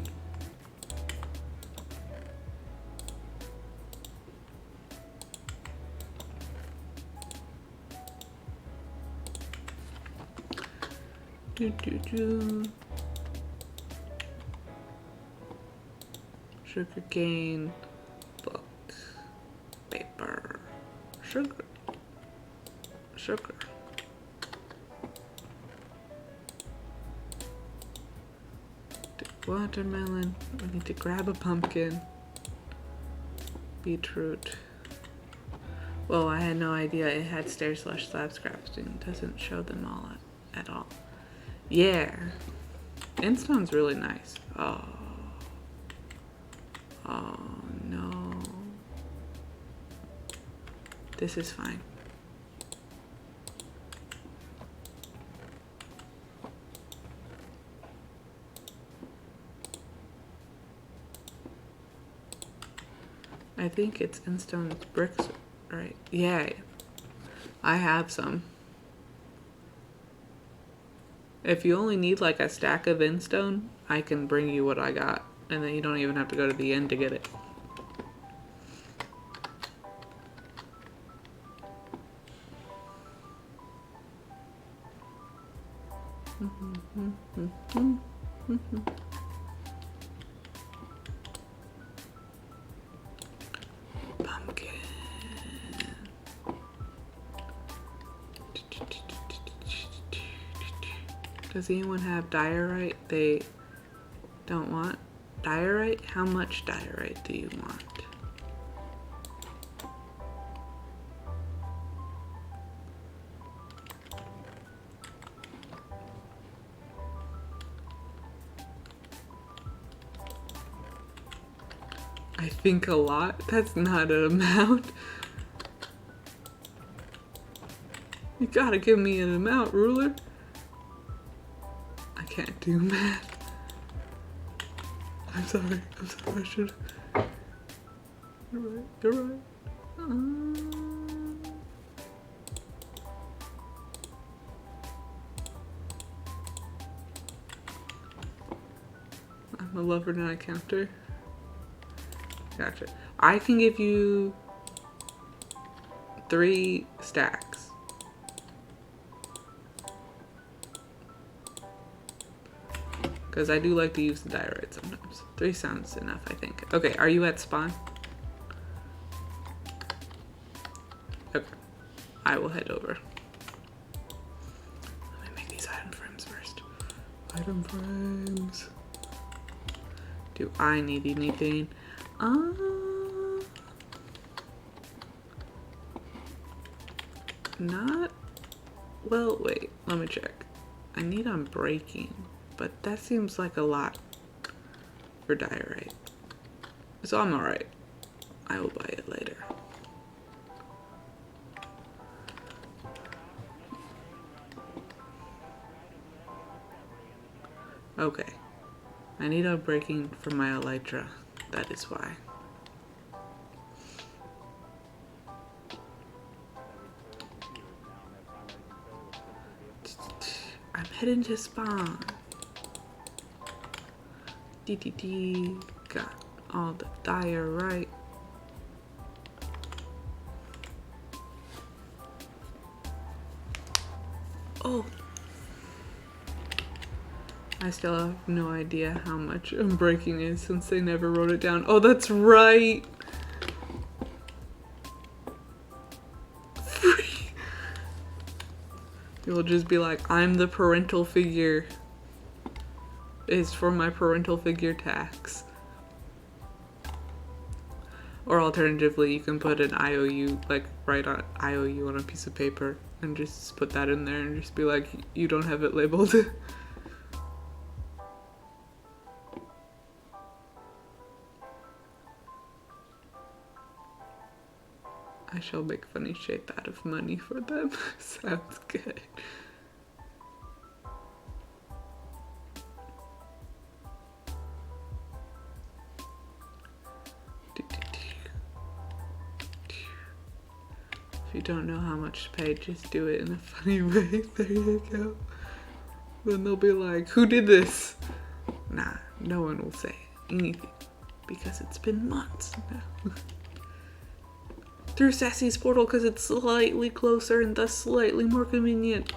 Sugar cane, book, paper, sugar. Watermelon. We need to grab a pumpkin. Beetroot. Well, I had no idea it had stair/slabs crafting. It doesn't show them all at all. Yeah. Endstone's really nice. Oh. Oh no. This is fine. I think it's Endstone's bricks, right? Yeah. I have some. If you only need like a stack of Endstone, I can bring you what I got. And then you don't even have to go to the end to get it. Pumpkin. Does anyone have diorite they don't want? Diorite? How much diorite do you want? I think a lot. That's not an amount. You gotta give me an amount, ruler. I can't do math. I'm sorry. I should. You're right. I'm a lover, not a counter. Gotcha. I can give you 3 stacks. Because I do like to use the diorite sometimes. 3 sounds enough, I think. Okay, are you at spawn? Okay. I will head over. Let me make these item frames first. Item frames. Do I need anything? Not... Well, wait. Let me check. I need unbreaking. But that seems like a lot for diorite. So I'm alright. I will buy it later. Okay. I need unbreaking for my elytra. That is why. I'm heading to spawn. DDD, got all the diorite. Oh, I still have no idea how much unbreaking is since they never wrote it down. Oh, that's right. Free. You'll just be like, I'm the parental figure. Is for my parental figure tax. Or alternatively, you can put an IOU, like write on IOU on a piece of paper and just put that in there and just be like, you don't have it labeled. I shall make funny shape out of money for them. Sounds good. If you don't know how much to pay, just do it in a funny way. There you go. Then they'll be like, who did this? Nah, no one will say anything because it's been months now. Through Sassy's portal because it's slightly closer and thus slightly more convenient.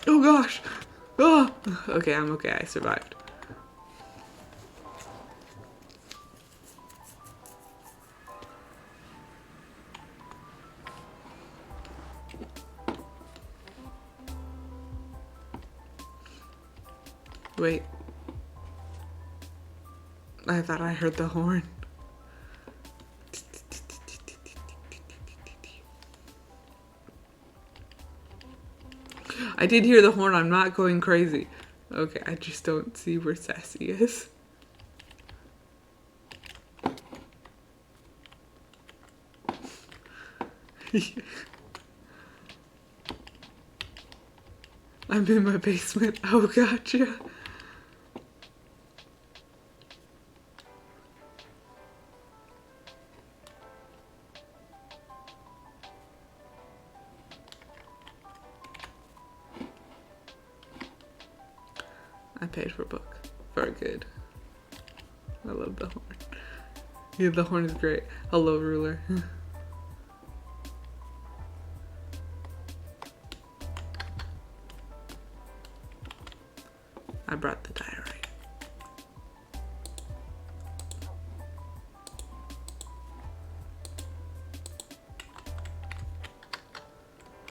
Oh gosh! Oh! Okay, I'm okay. I survived. Wait. I thought I heard the horn. I did hear the horn. I'm not going crazy. Okay, I just don't see where Sassy is. I'm in my basement. Oh, gotcha. I paid for a book. Very good. I love the horn. Yeah, the horn is great. Hello, ruler. I brought the diorite.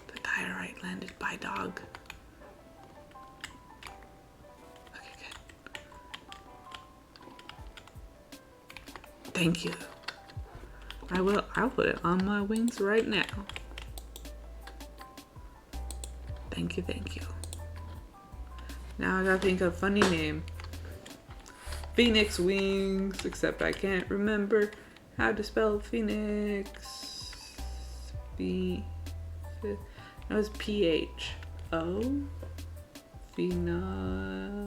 The diorite landed by dog. Okay, good. Thank you. I'll put it on my wings right now. Thank you, thank you. Now I gotta think of a funny name. Phoenix wings, except I can't remember how to spell Phoenix. No, it's P-H-O. Pheno.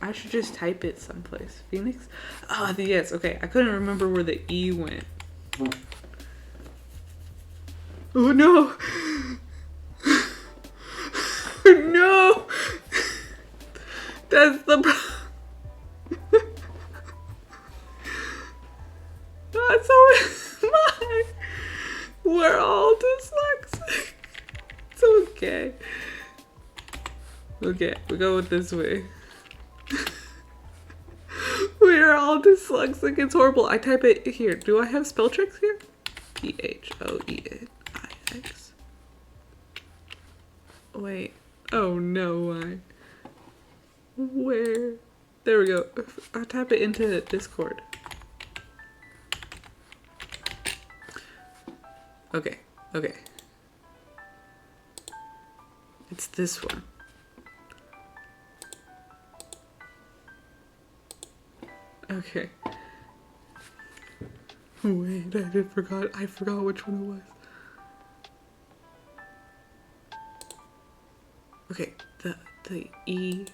I should just type it someplace. Phoenix? Oh, yes, okay. I couldn't remember where the E went. Oh no! No! That's the That's so mine. We're all dyslexic. It's okay. Okay, we go with this way. We're all dyslexic. It's horrible. I type it here. Do I have spell checks here? P-H-O-E-N-I-X. Wait. Oh no, why? Where? There we go. I'll type it into Discord. Okay, okay. It's this one. Okay. Wait, I forgot which one it was. Okay, the E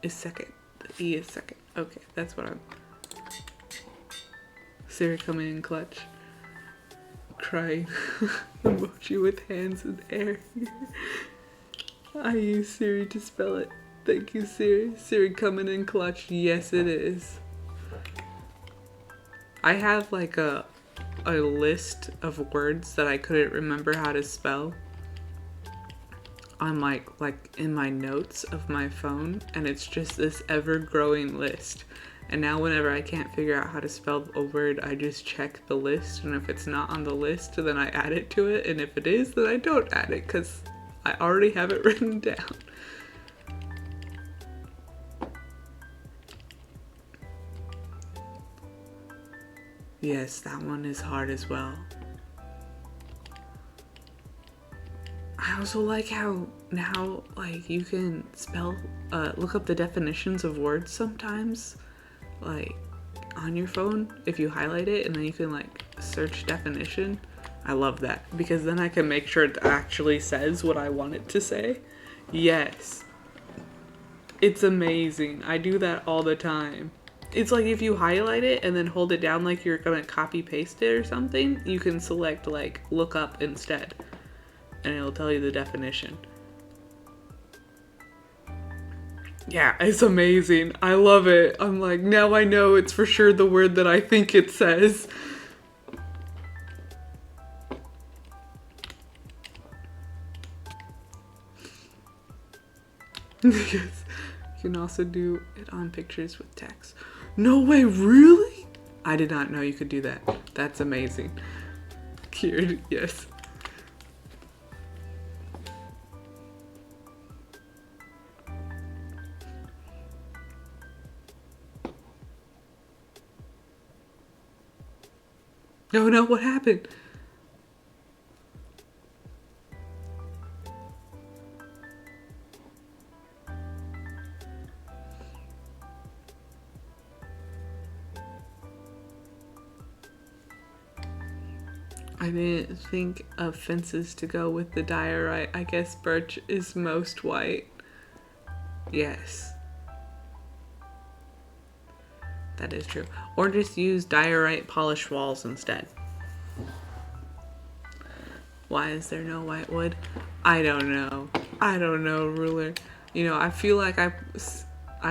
is second. The E is second. Okay, that's what I'm. Siri coming in clutch. Crying. Emoji with hands in the air. I use Siri to spell it. Thank you, Siri. Siri coming in clutch. Yes, it is. I have like a list of words that I couldn't remember how to spell on like in my notes of my phone, and it's just this ever-growing list. And now whenever I can't figure out how to spell a word, I just check the list, and if it's not on the list, then I add it to it, and if it is, then I don't add it because I already have it written down. Yes, that one is hard as well. I also like how now, like, you can spell, look up the definitions of words sometimes, like, on your phone, if you highlight it, and then you can, like, search definition. I love that, because then I can make sure it actually says what I want it to say. Yes. It's amazing. I do that all the time. It's like if you highlight it and then hold it down like you're gonna copy paste it or something, you can select like look up instead and it'll tell you the definition. Yeah, it's amazing. I love it. I'm like, now I know it's for sure the word that I think it says. Yes. You can also do it on pictures with text. No way, really? I did not know you could do that. That's amazing. Cured, yes. No, what happened? I didn't think of fences to go with the diorite. I guess birch is most white. Yes. That is true. Or just use diorite polished walls instead. Why is there no white wood? I don't know. I don't know, ruler. You know, I feel like I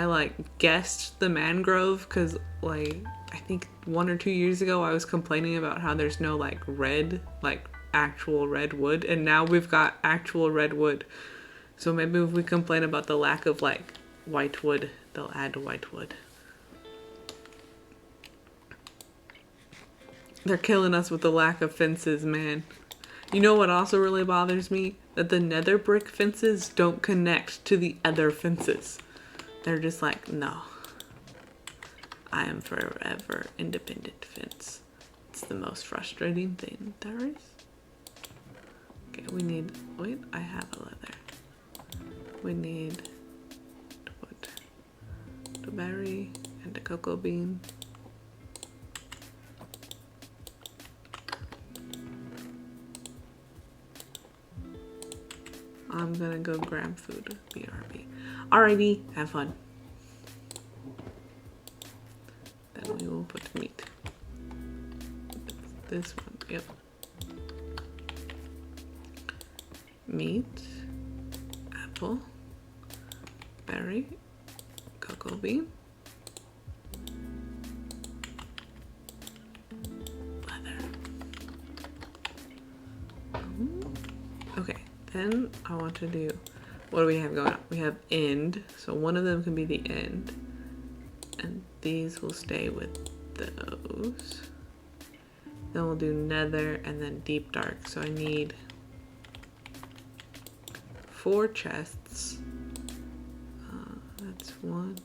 like guessed the mangrove because like I think 1 or 2 years ago I was complaining about how there's no like red, like actual red wood, and now we've got actual red wood. So maybe if we complain about the lack of like white wood, they'll add white wood. They're killing us with the lack of fences, man. You know what also really bothers me? That the nether brick fences don't connect to the other fences. They're just like, no. I am forever independent fence. It's the most frustrating thing there is. Okay, we need, wait, I have a leather. We need to put the berry and the cocoa bean. I'm gonna go grab food, BRB. Alrighty, have fun. Then we will put meat. This one, yep. Meat, apple, berry, cocoa bean, leather. Okay. Then I want to do, what do we have going on? We have end, so one of them can be the end, and these will stay with those. Then we'll do nether and then deep dark. So I need 4 chests. That's 1,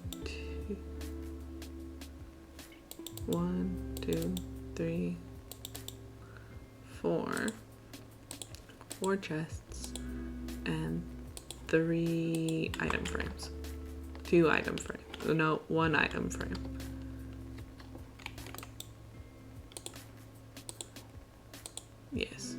2, 3, 4. 4 chests. And 3 item frames. 2 item frames. No, 1 item frame. Yes.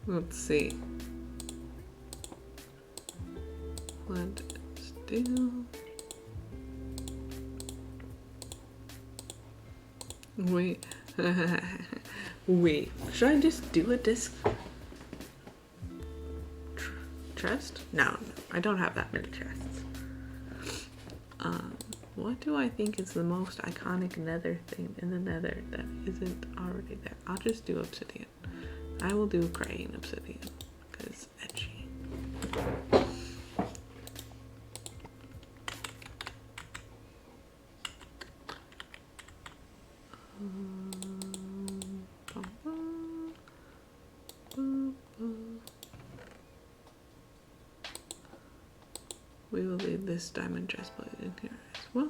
Let's see. Let's do. Wait. Wait. Should I just do a disc? Chest? No, I don't have that many chests. What do I think is the most iconic nether thing in the nether that isn't already there? I'll just do obsidian. I will do crane obsidian because edgy. We will leave this diamond chestplate in here as well.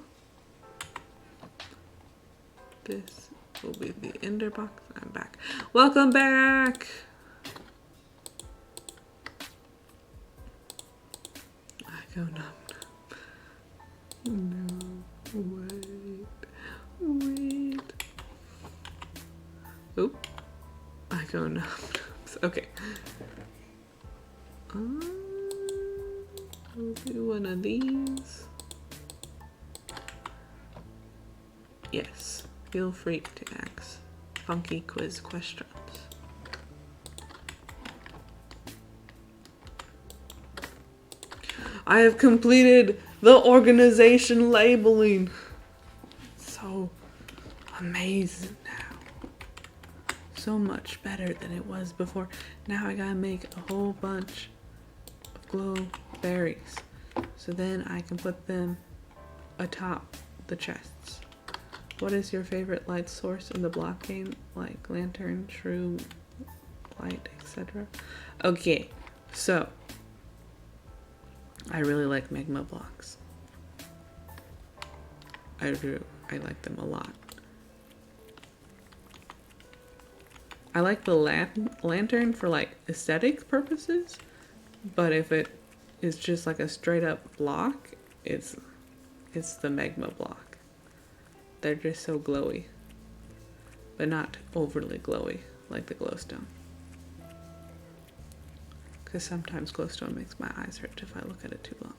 This will be the ender box. I'm back. Welcome back! I go numb. No, wait. Oop. I go numb. Okay. We'll do one of these. Yes. Feel free to ask funky quiz questions. I have completed the organization labeling. So amazing now. So much better than it was before. Now I gotta make a whole bunch of glow berries. So then I can put them atop the chests. What is your favorite light source in the block game? Like lantern, shroom, light, etc. Okay, so I really like magma blocks. I do. I like them a lot. I like the lantern for like aesthetic purposes, but if it is just like a straight up block, it's the magma block. They're just so glowy, but not overly glowy like the glowstone. Because sometimes glowstone makes my eyes hurt if I look at it too long.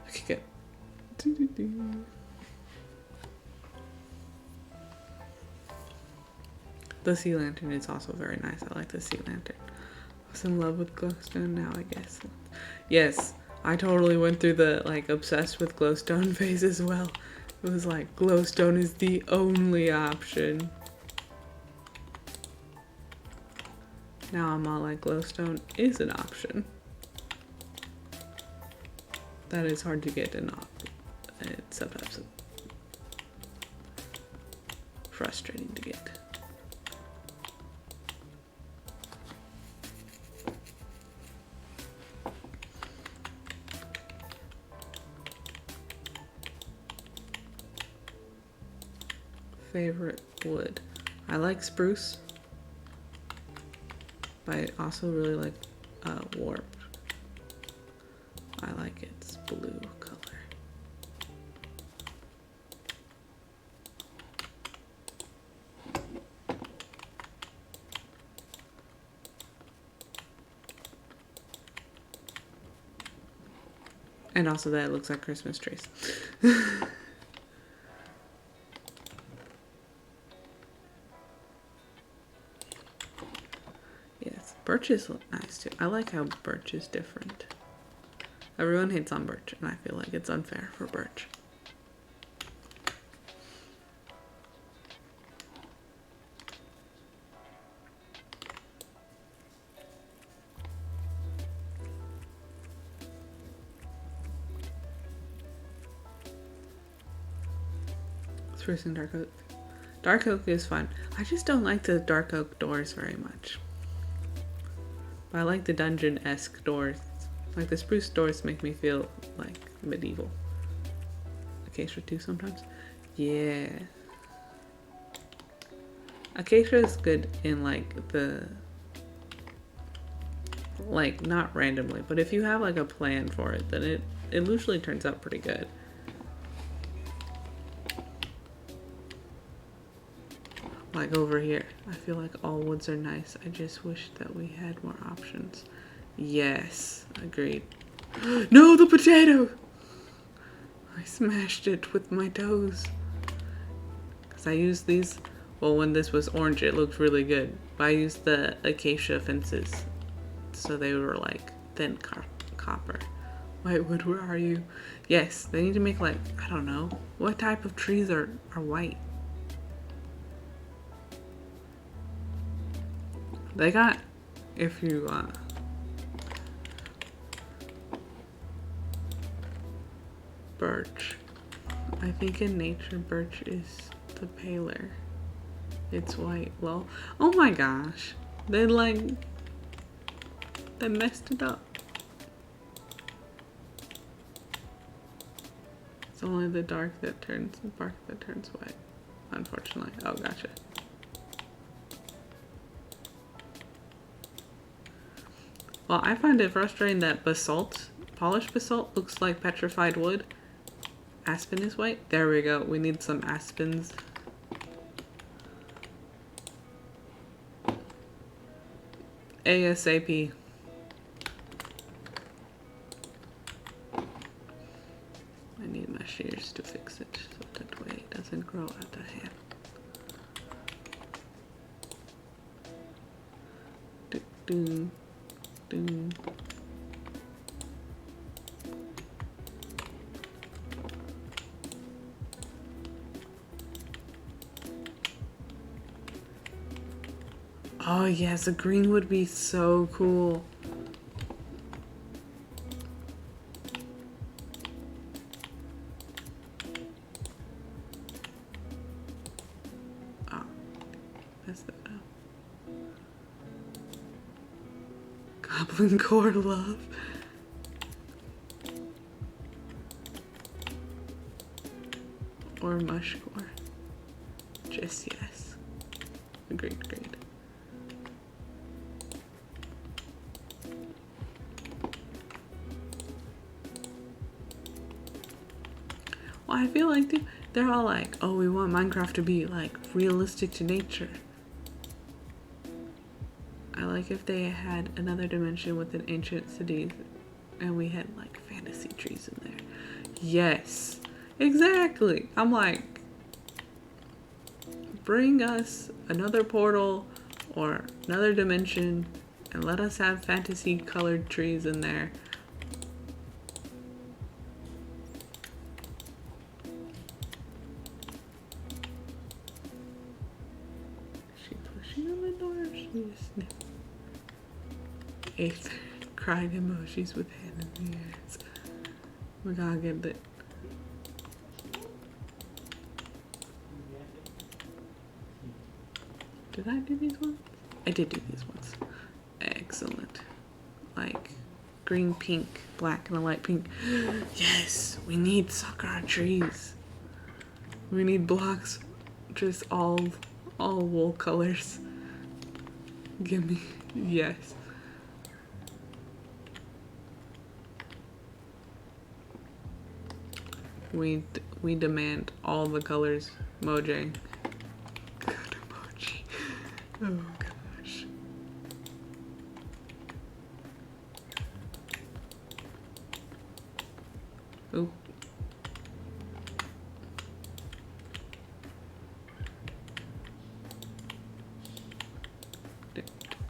Okay, good. The sea lantern is also very nice. I like the sea lantern. I was in love with glowstone now, I guess. Yes, I totally went through the like obsessed with glowstone phase as well. It was like glowstone is the only option. Now I'm all like glowstone is an option. That is hard to get and not. It's sometimes frustrating to get. Favorite wood. I like spruce, but I also really like warp. I like its blue color. And also that it looks like Christmas trees. Yes, birches look nice too. I like how birch is different. Everyone hates on birch, and I feel like it's unfair for birch. Spruce and dark oak. Dark oak is fun. I just don't like the dark oak doors very much. But I like the dungeon-esque doors. Like the spruce doors make me feel like medieval. Acacia too sometimes. Yeah. Acacia is good in like the... like not randomly, but if you have like a plan for it, then it usually turns out pretty good. Like over here, I feel like all woods are nice. I just wish that we had more options. Yes, agreed. No, the potato! I smashed it with my toes. Because I used these, well, when this was orange, it looked really good. But I used the acacia fences. So they were like thin copper. Whitewood, where are you? Yes, they need to make like, I don't know. What type of trees are white? They got, if you, birch. I think in nature, birch is the paler. It's white. Well, oh my gosh. They messed it up. It's only the bark that turns white. Unfortunately. Oh, gotcha. Well, I find it frustrating that basalt, polished basalt, looks like petrified wood. Aspen is white. There we go. We need some aspens. ASAP. I need my shears to fix it so that way it doesn't grow out of hand. Doo-doo. Doo. Oh yes, a green would be so cool. Goblin core love. Or mush core. Just yes. Agreed. Well, I feel like they're all like, oh, we want Minecraft to be like realistic to nature. I like if they had another dimension with an ancient city and we had like fantasy trees in there. Yes, exactly. I'm like, bring us another portal or another dimension and let us have fantasy colored trees in there. Is she pushing on the door or she just eighth crying emojis with hand in the ears. We gotta get it. Did I do these ones? I did do these ones. Excellent. Like green, pink, black, and a light pink. Yes, we need sakura trees. We need blocks, just all wool colors. Give me, yes. We demand all the colors, Mojang. God, emoji. Oh gosh. Oh.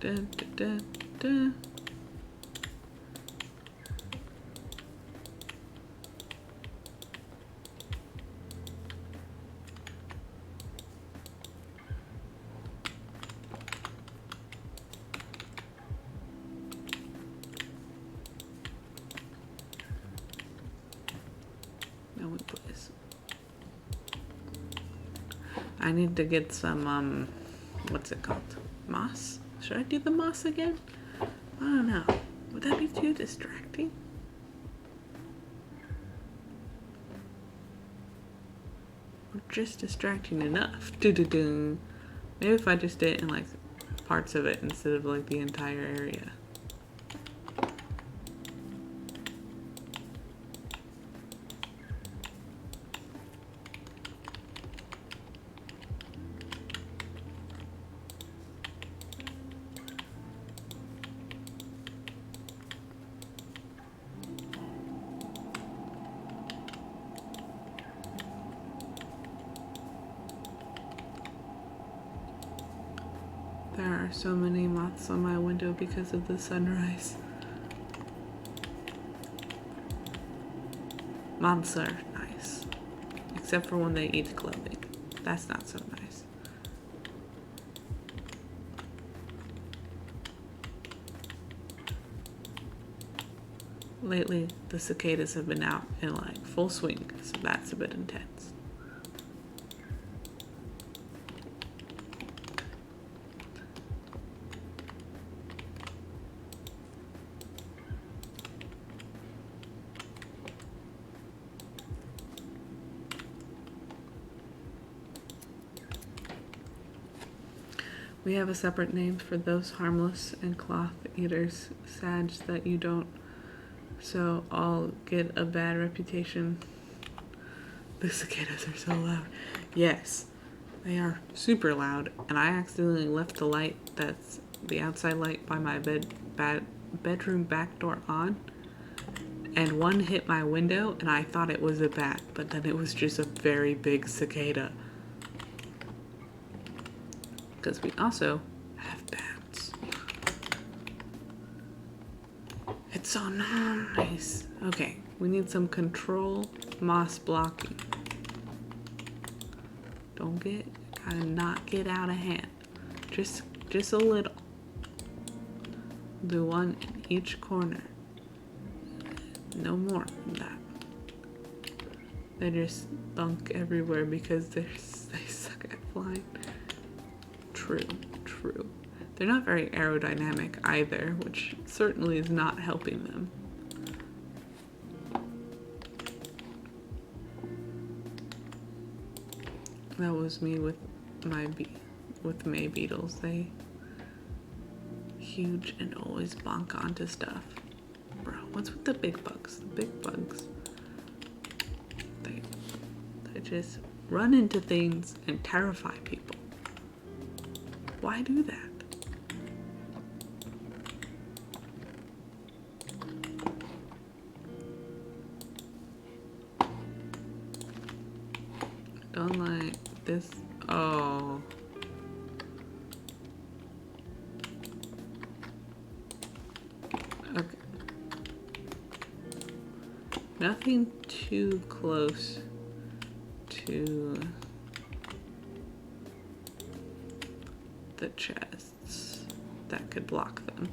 Da, da, da, da. Now we put this. I need to get some what's it called? Moss? Should I do the moss again? I don't know. Would that be too distracting? Or just distracting enough? Maybe if I just did it in like parts of it instead of like the entire area. There are so many moths on my window because of the sunrise. Moths are nice. Except for when they eat clothing. That's not so nice. Lately, the cicadas have been out in like full swing, so that's a bit intense. We have a separate name for those harmless and cloth eaters, Sag, that you don't, so I'll get a bad reputation. The cicadas are so loud. Yes, they are super loud, and I accidentally left the light, that's the outside light by my bedroom back door on, and one hit my window, and I thought it was a bat, but then it was just a very big cicada. Because we also have bats. It's so nice. Okay, we need some control moss blocking. Gotta not get out of hand. Just a little. Do one in each corner. No more than that. They just thunk everywhere because they suck at flying. True. They're not very aerodynamic either, which certainly is not helping them. That was me with May beetles. They huge and always bonk onto stuff. Bro, what's with the big bugs? The big bugs. They just run into things and terrify people. Why do that? Don't like this. Oh. Okay. Nothing too close to the chests that could block them.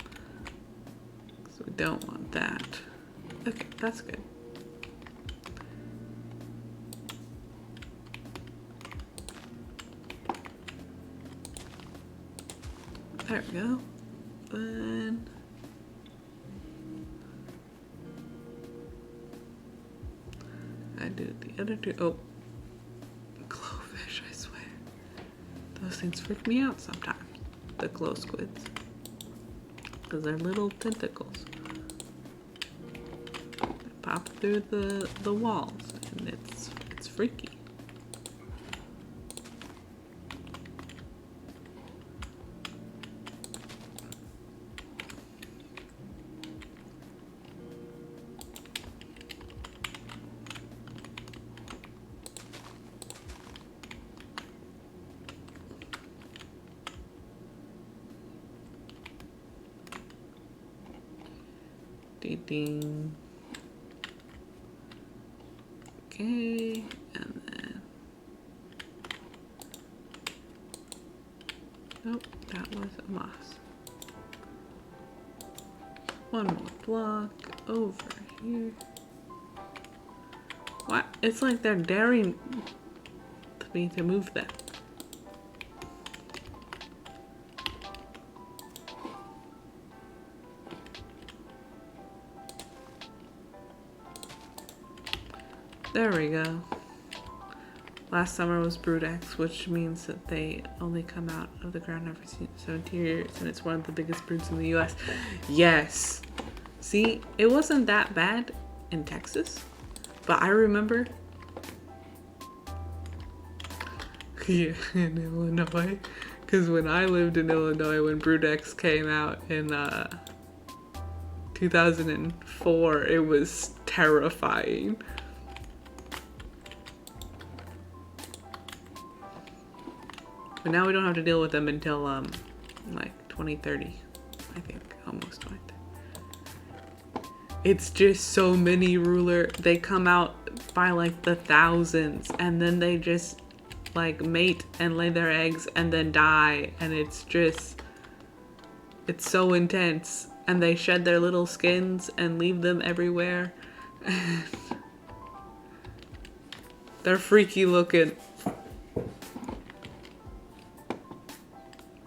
So we don't want that. Okay, that's good. There we go. Then I do the other two. Oh, glowfish, I swear. Those things freak me out sometimes. The glow squids. Because they're little tentacles. They pop through the walls and it's freaky. Ding. Okay, and then nope, that was a moss. One more block over here. What? It's like they're daring me to move that. There we go. Last summer was Brood X, which means that they only come out of the ground every 17 years, and it's one of the biggest broods in the US. Yes. See, it wasn't that bad in Texas, but I remember yeah, in Illinois, because when I lived in Illinois, when Brood X came out in 2004, it was terrifying. But now we don't have to deal with them until like 2030, I think, almost 2030. It's just so many ruler. They come out by like the thousands, and then they just like mate and lay their eggs and then die, and it's so intense. And they shed their little skins and leave them everywhere. They're freaky looking.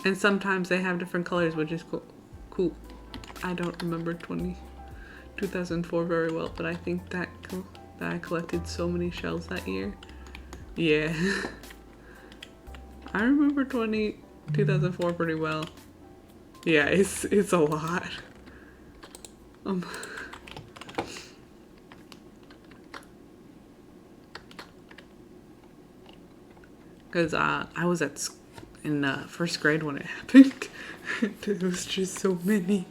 And sometimes they have different colors, which is cool. I don't remember 2004 very well, but I think that I collected so many shells that year. Yeah. I remember 2004 pretty well. Yeah, it's a lot. Because I was in first grade when it happened. It was just so many,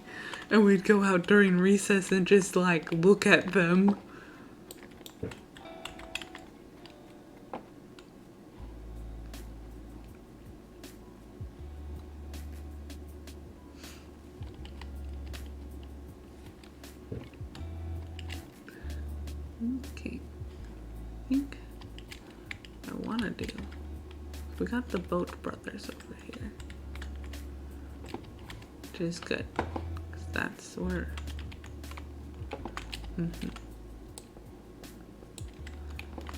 and we'd go out during recess and just like look at them. Okay, I think I want to do. We got the Boat Brothers over here, which is good, because that's where. I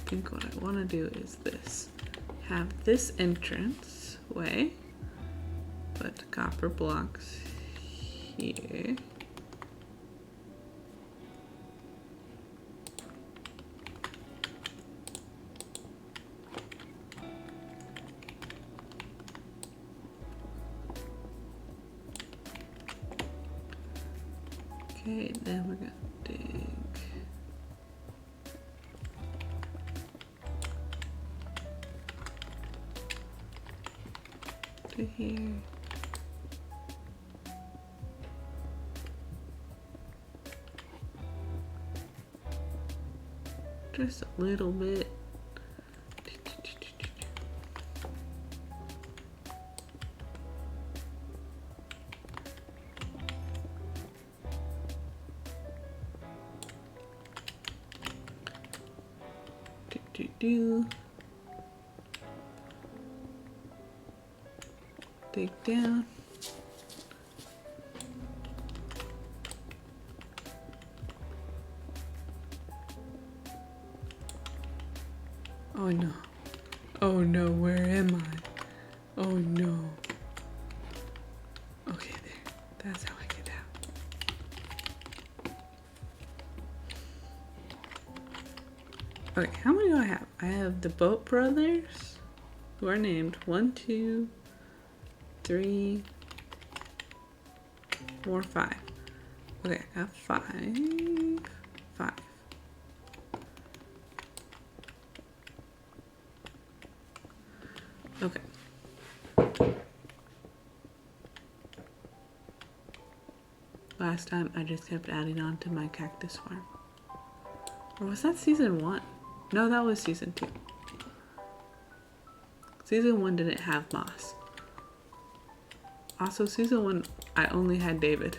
think what I want to do is this. Have this entrance way, but put copper blocks here. Okay, then we're gonna dig to here. Just a little bit. Dig down. Oh no. Oh no, where am I? Oh no. Okay, there. That's how I get out. Okay, how many do I have? I have the Boat Brothers, who are named 1, 2, 3, 4, 5. Okay, I got 5. 5. Okay. Last time I just kept adding on to my cactus farm. Or was that season 1? No, that was season 2. Season 1 didn't have moss. Also, season 1, I only had David.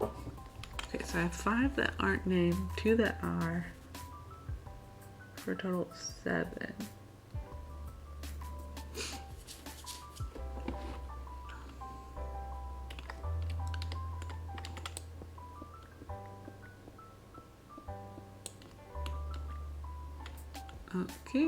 Okay, so I have 5 that aren't named, 2 that are, for a total of 7. Okay.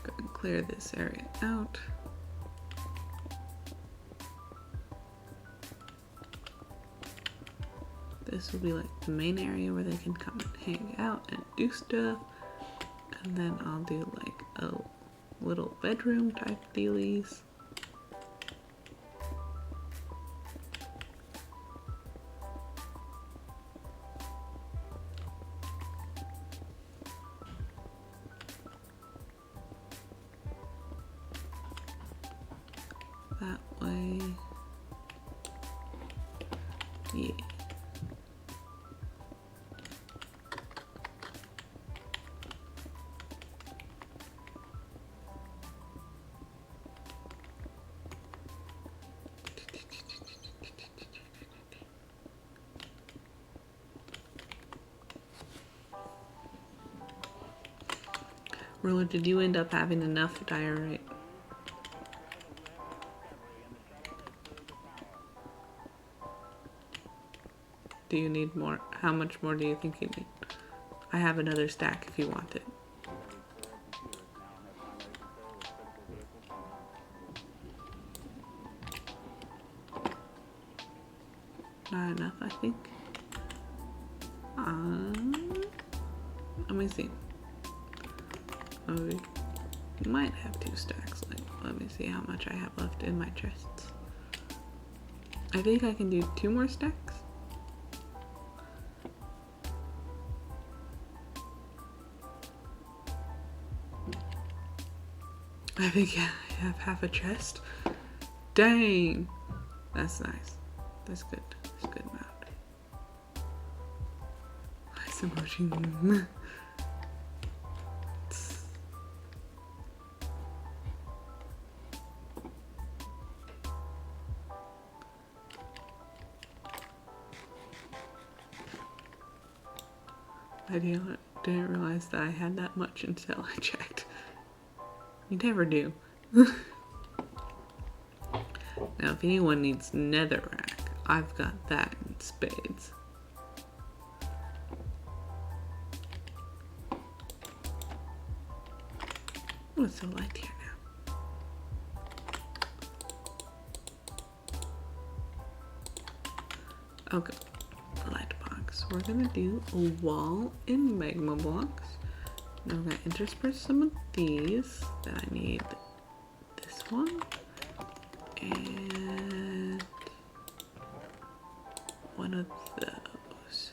Go and clear this area out. This will be like the main area where they can come and hang out and do stuff. And then I'll do like a little bedroom type dealies. That way. Yeah. Ruler, did you end up having enough diorite? Do you need more? How much more do you think you need? I have another stack if you want it. Not enough, I think. Let me see. Oh, we might have 2 stacks. Like, let me see how much I have left in my chests. I think I can do 2 more stacks. I think I have half a chest. Dang! That's nice. That's good. That's good amount. Nice emoji. didn't realize that I had that much until I checked. You never do. Now, if anyone needs netherrack, I've got that in spades. Oh, it's so light here now. Okay, light box. We're gonna do a wall in magma blocks. Now we're gonna intersperse some of these that I need. This one and one of those.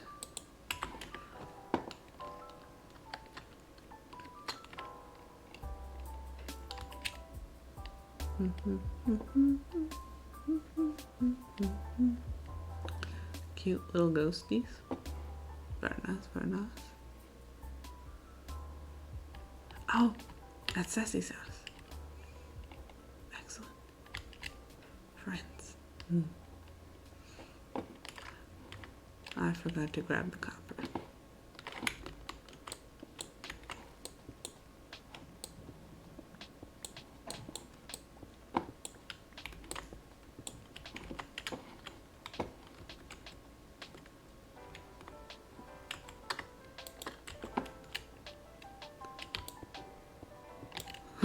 Cute little ghosties. Very nice, very nice. Oh, that's Sassy's house. Excellent. Friends. I forgot to grab the copper.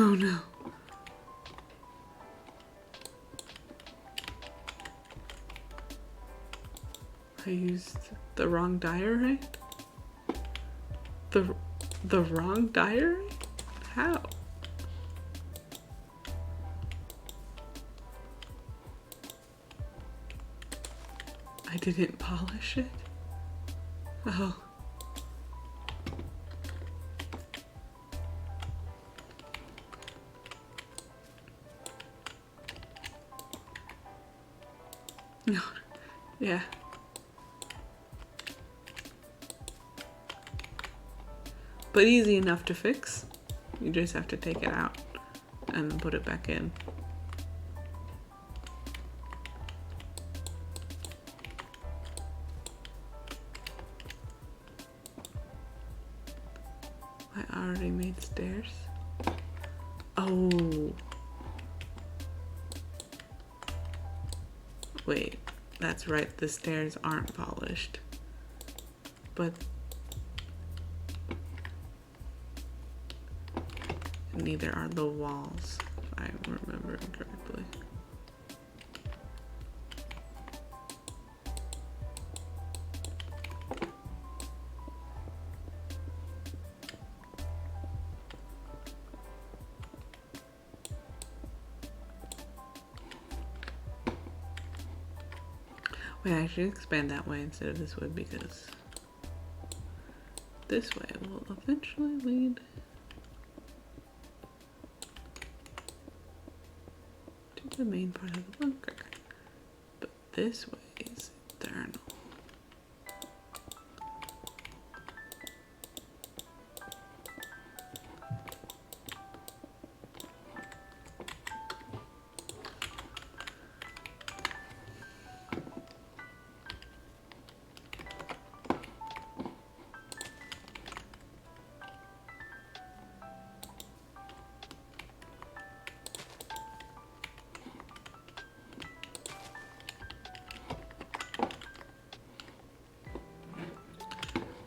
Oh no. I used the wrong diorite? The wrong diorite? How? I didn't polish it? Oh. No. Yeah. But easy enough to fix. You just have to take it out and put it back in. I already made stairs. Oh. Wait, that's right, the stairs aren't polished. But neither are the walls, if I'm remembering correctly. Wait, I should expand that way instead of this way because this way will eventually lead to the main part of the bunker. But this way is eternal.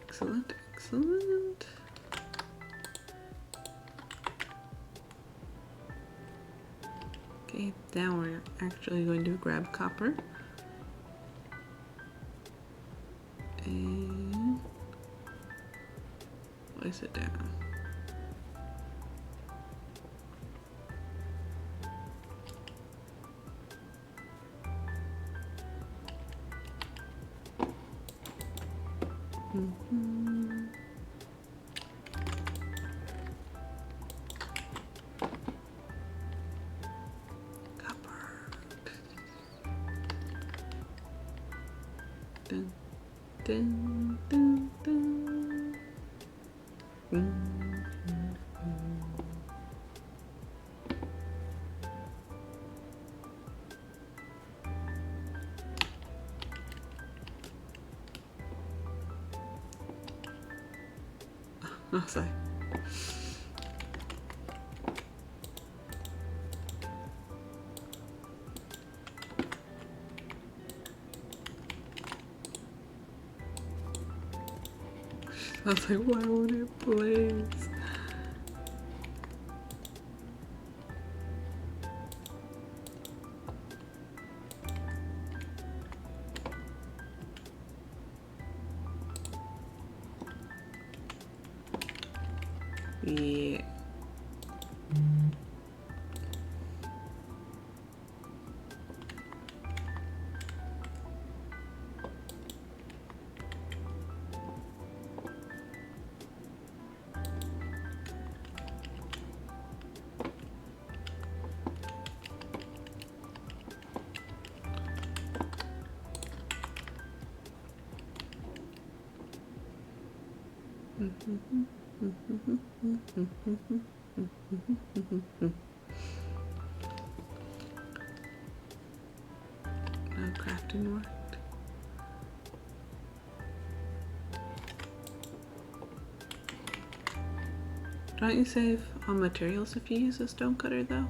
Excellent, excellent. Okay, now we're actually going to grab copper. And place it down. Copper. Dun, dun, dun, dun. Oh, sorry. I was like, why won't it blaze? Yeah. No crafting worked. Don't you save on materials if you use a stone cutter though?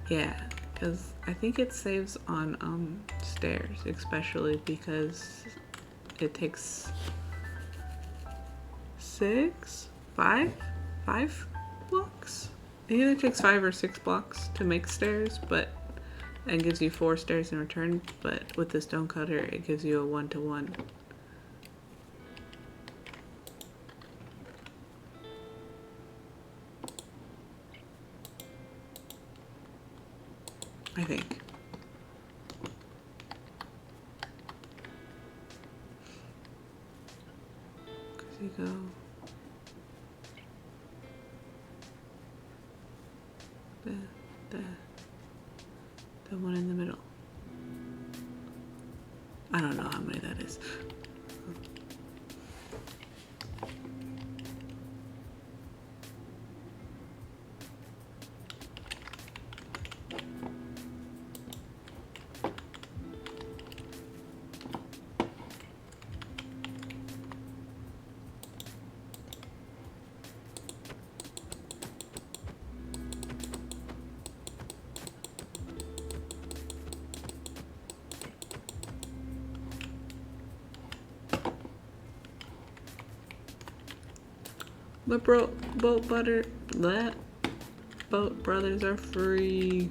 Yeah, because I think it saves on stairs, especially because it takes five blocks? It either takes 5 or 6 blocks to make stairs, but and gives you 4 stairs in return, but with the stone cutter it gives you a 1-to-1. I think. Because you go the one in the middle. I don't know how many that is. But boat brothers are free.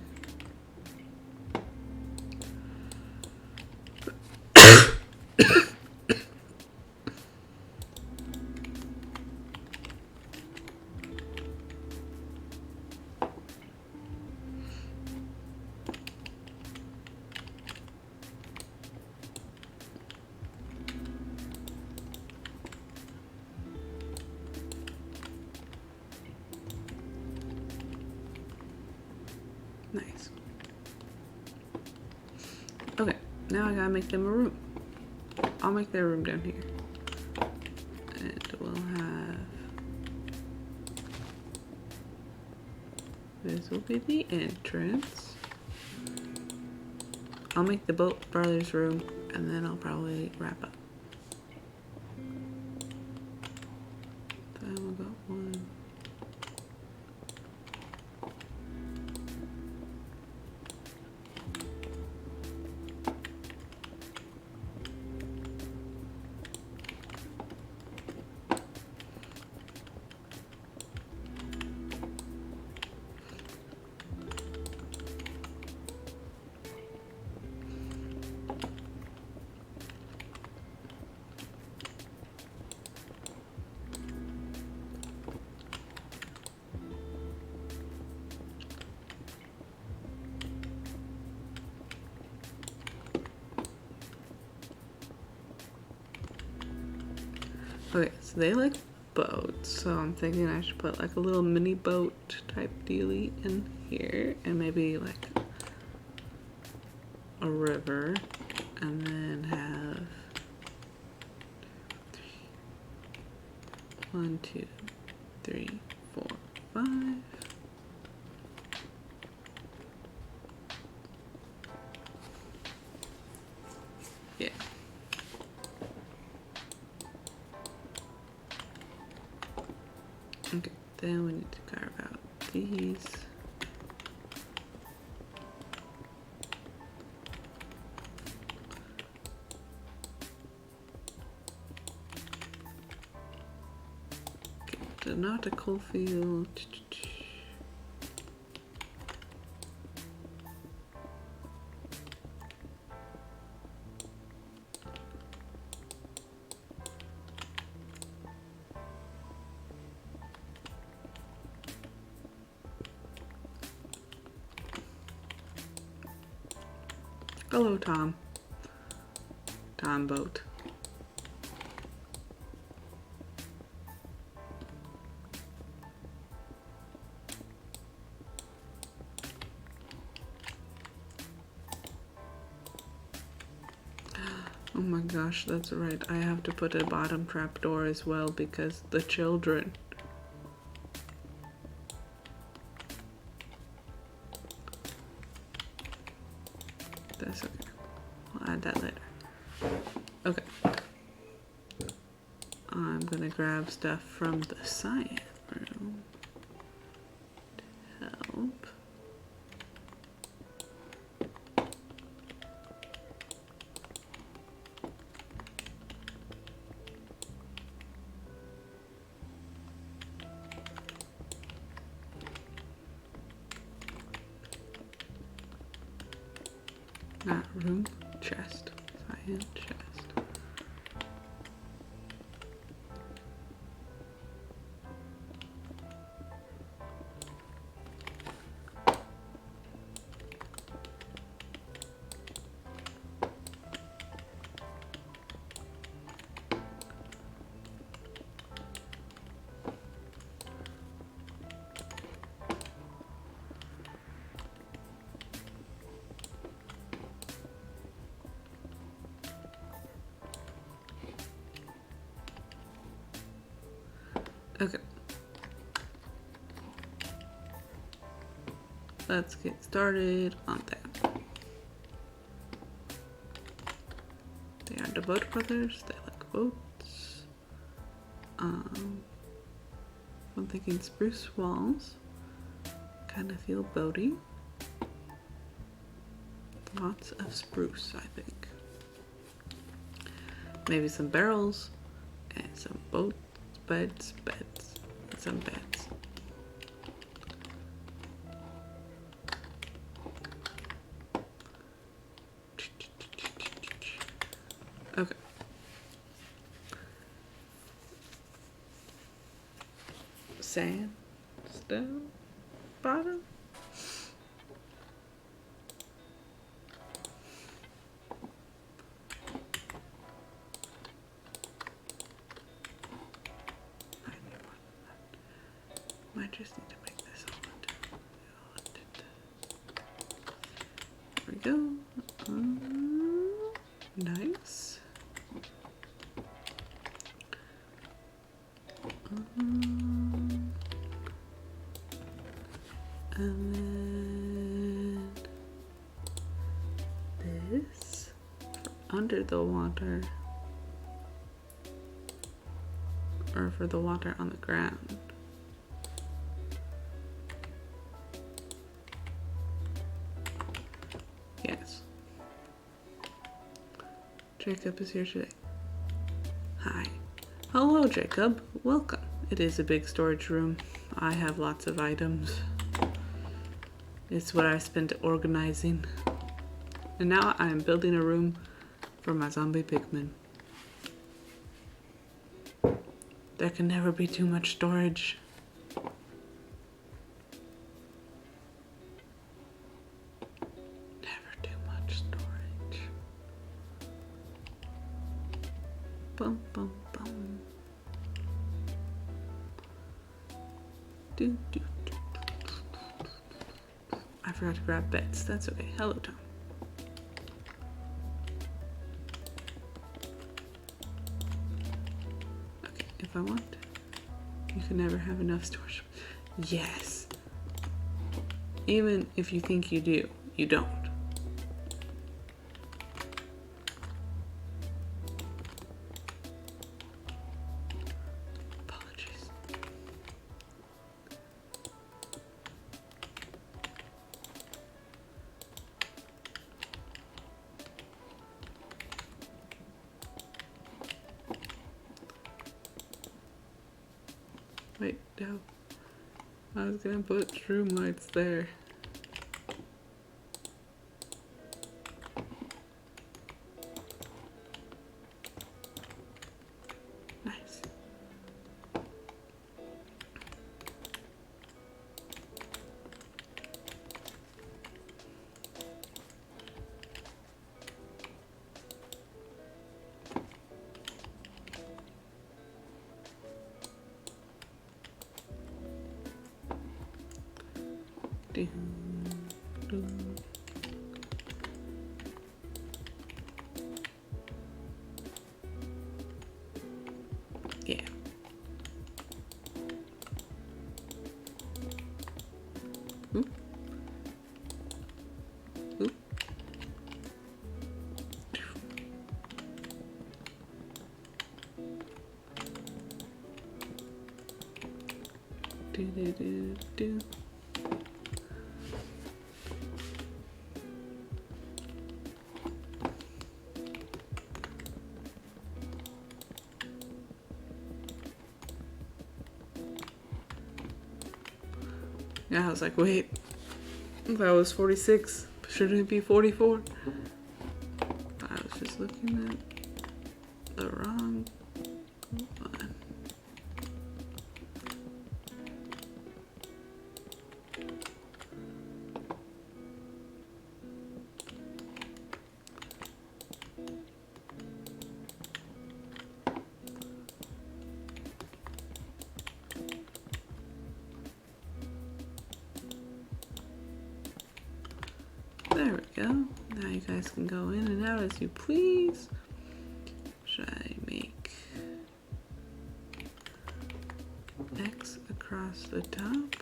Nice. Okay, now I gotta make them a room. I'll make their room down here. And we'll have... This will be the entrance. I'll make the boat brothers room and then I'll probably wrap up. Then we'll got one. Okay, so they like boats, so I'm thinking I should put like a little mini boat type dealie in here and maybe like a river and then have 1, 2, 3, 4, 5. Okay, then we need to carve out these. Okay, the nautical field. Hello, Tom. Tom boat. Oh my gosh, that's right. I have to put a bottom trapdoor as well because the children. That's okay. I'll add that later. Okay. I'm gonna grab stuff from the science room to help. Not room, chest, science chest. Okay. Let's get started on that. They are the boat brothers. They like boats. I'm thinking spruce walls. Kind of feel boaty. Lots of spruce, I think. Maybe some barrels and some boats, beds, and some beds. Okay. Sandstone bottom. Might just need to make this all. There we go. Nice. And then this for under the water, or for the water on the ground. Yes. Jacob is here today. Hi. Hello, Jacob. Welcome. It is a big storage room. I have lots of items. It's what I spent organizing. And now I am building a room for my zombie pigmen. There can never be too much storage. Never too much storage. Bum, bum, bum. Do, do, do. I forgot to grab beds. That's okay. Hello, Tom. Okay, if I want, you can never have enough storage. Yes. Even if you think you do, you don't. Apologies. Wait, no. I was gonna put shroom lights there. Nice. Do, do. Yeah. Oop. Oop. Do do do do. Yeah, I was like, wait, that was 46. Shouldn't it be 44? I was just looking at the wrong one. There we go. Now you guys can go in and out as you please. Should I make X across the top?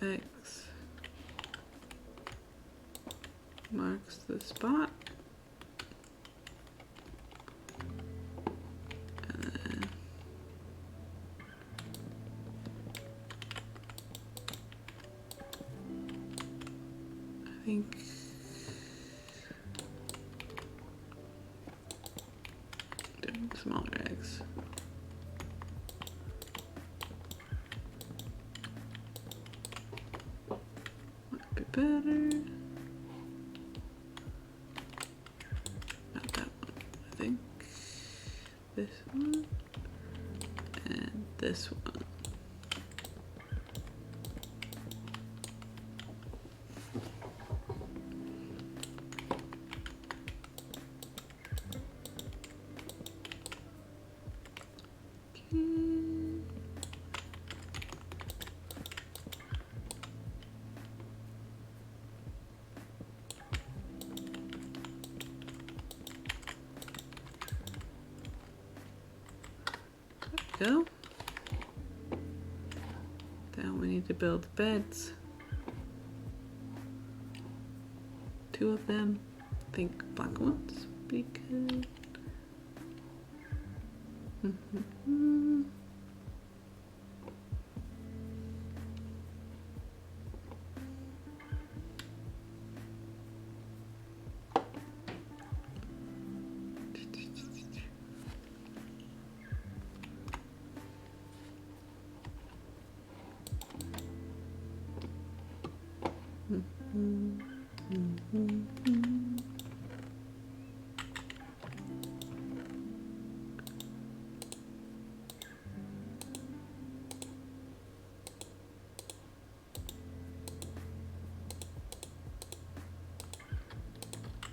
X marks the spot. I think doing smaller eggs. Might be better. Not that one. I think this one and this one. Go. Then we need to build beds. 2 of them. I think black ones would be good.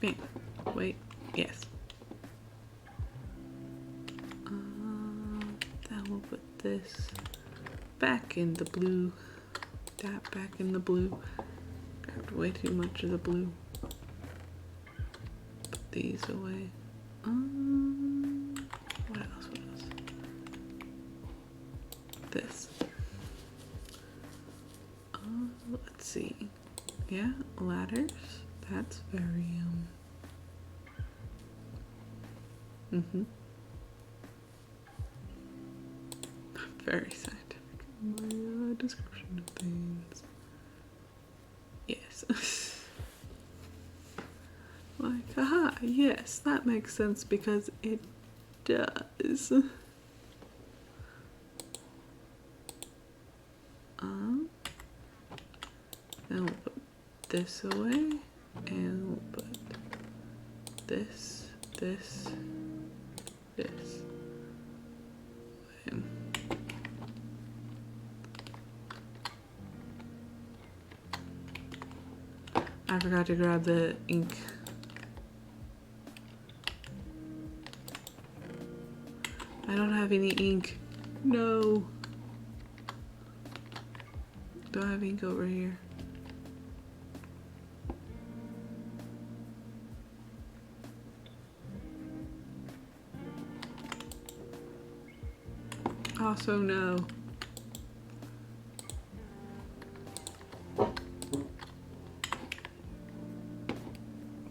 Bing. Wait. Yes. Then we'll put this back in the blue. That back in the blue. Grabbed way too much of the blue. Put these away. What else? What else? This. Let's see. Yeah, ladders. That's very very scientific in my description of things. Yes. Like Haha, yes, that makes sense because it does. Then we'll put this away, and we'll put this. And I forgot to grab the ink. I don't have any ink. No. Do I have ink over here? Also, no.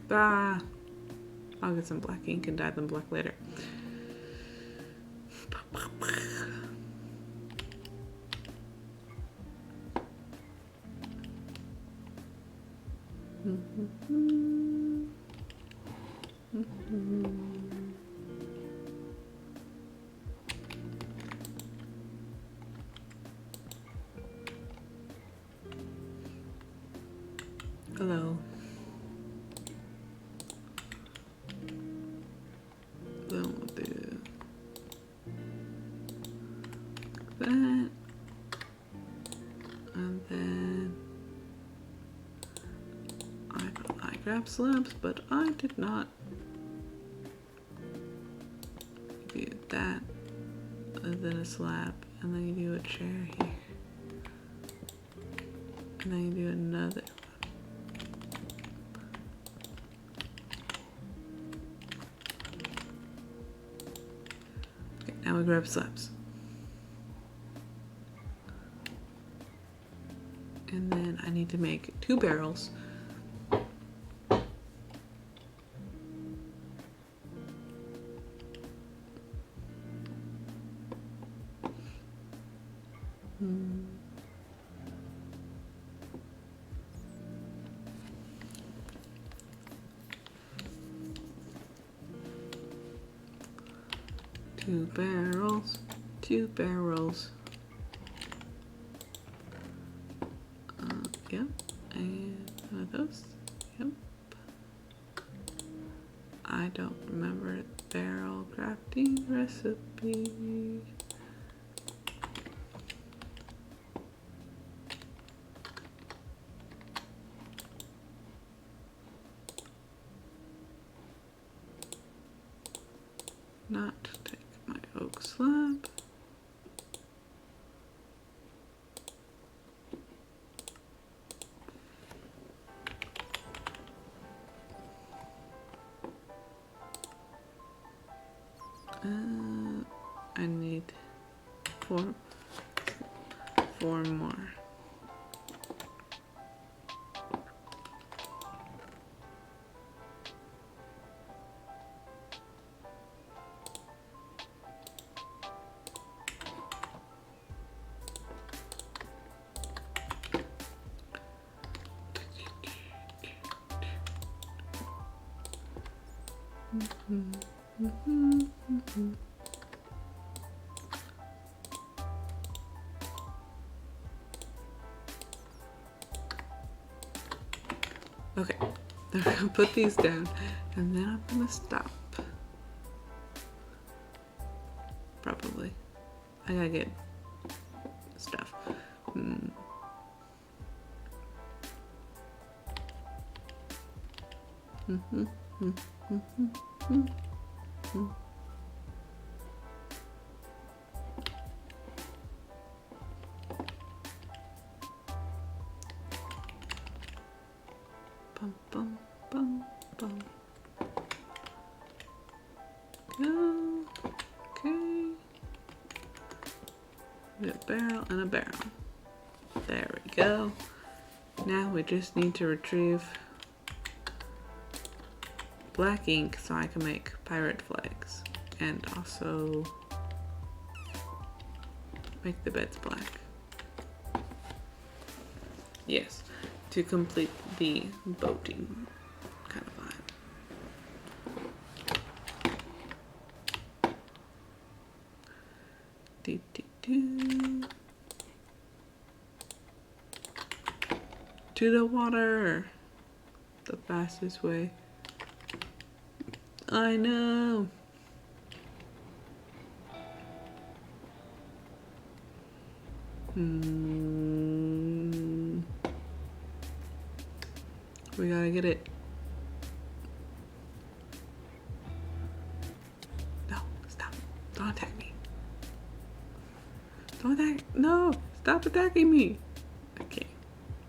Ah, I'll get some black ink and dye them black later. Hello. Then we'll do that, and then I grabbed slabs, but I did not do that. And then a slab, and then you do a chair here, and then you do another. Now we grab slabs. And then I need to make 2 barrels. Two barrels. Yep, and one of those. Yep. I don't remember the barrel crafting recipe. Not take my oak slab. I need four more. Okay, I'm gonna put these down and then I'm gonna stop. Probably. I gotta get stuff. Bum, bum, bum, bum. Go. Okay. A barrel and a barrel. There we go. Now we just need to retrieve black ink so I can make pirate flags and also make the beds black. Yes, to complete the boating kind of vibe. to the water. The fastest way. I know. We gotta get it. No, stop. Don't attack me. Don't attack. No, stop attacking me. Okay,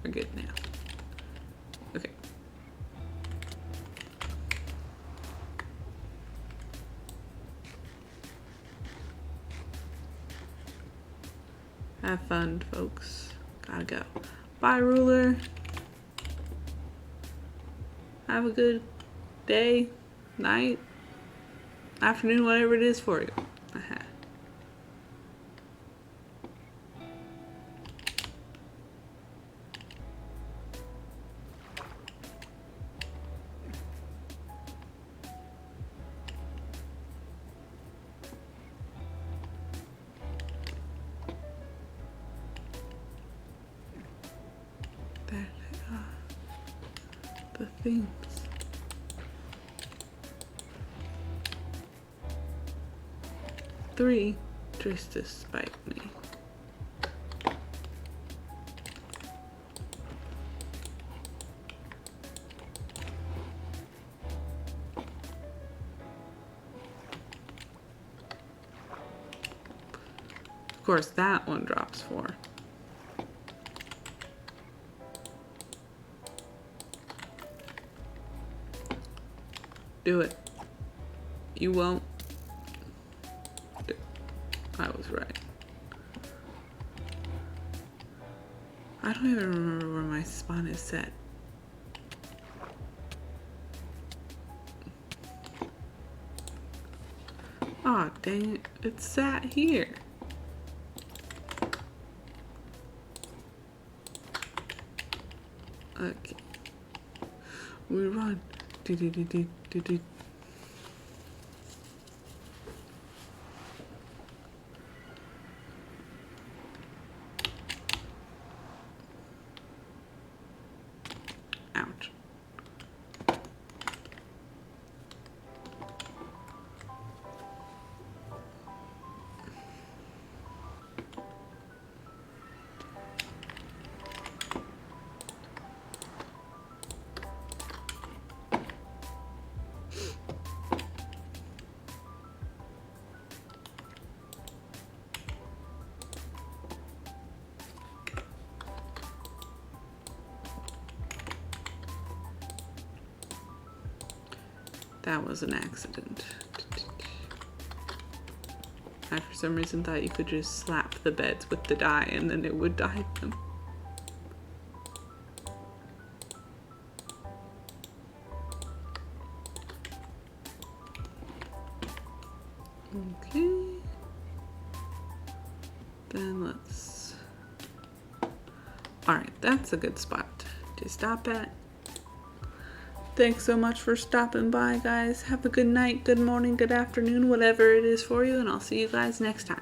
we're good now. Okay. Have fun, folks. Gotta go. Bye, ruler. Have a good day, night, afternoon, whatever it is for you. There they are. The things. Three just to spite me. Of course, that one drops 4. Do it. You won't. I was right. I don't even remember where my spawn is set. Aw, dang it. It's sat here. Okay. We run. Do. Ouch. That was an accident. I for some reason thought you could just slap the beds with the dye and then it would dye them. Okay. Then let's... Alright, that's a good spot to stop at. Thanks so much for stopping by, guys. Have a good night, good morning, good afternoon, whatever it is for you, and I'll see you guys next time.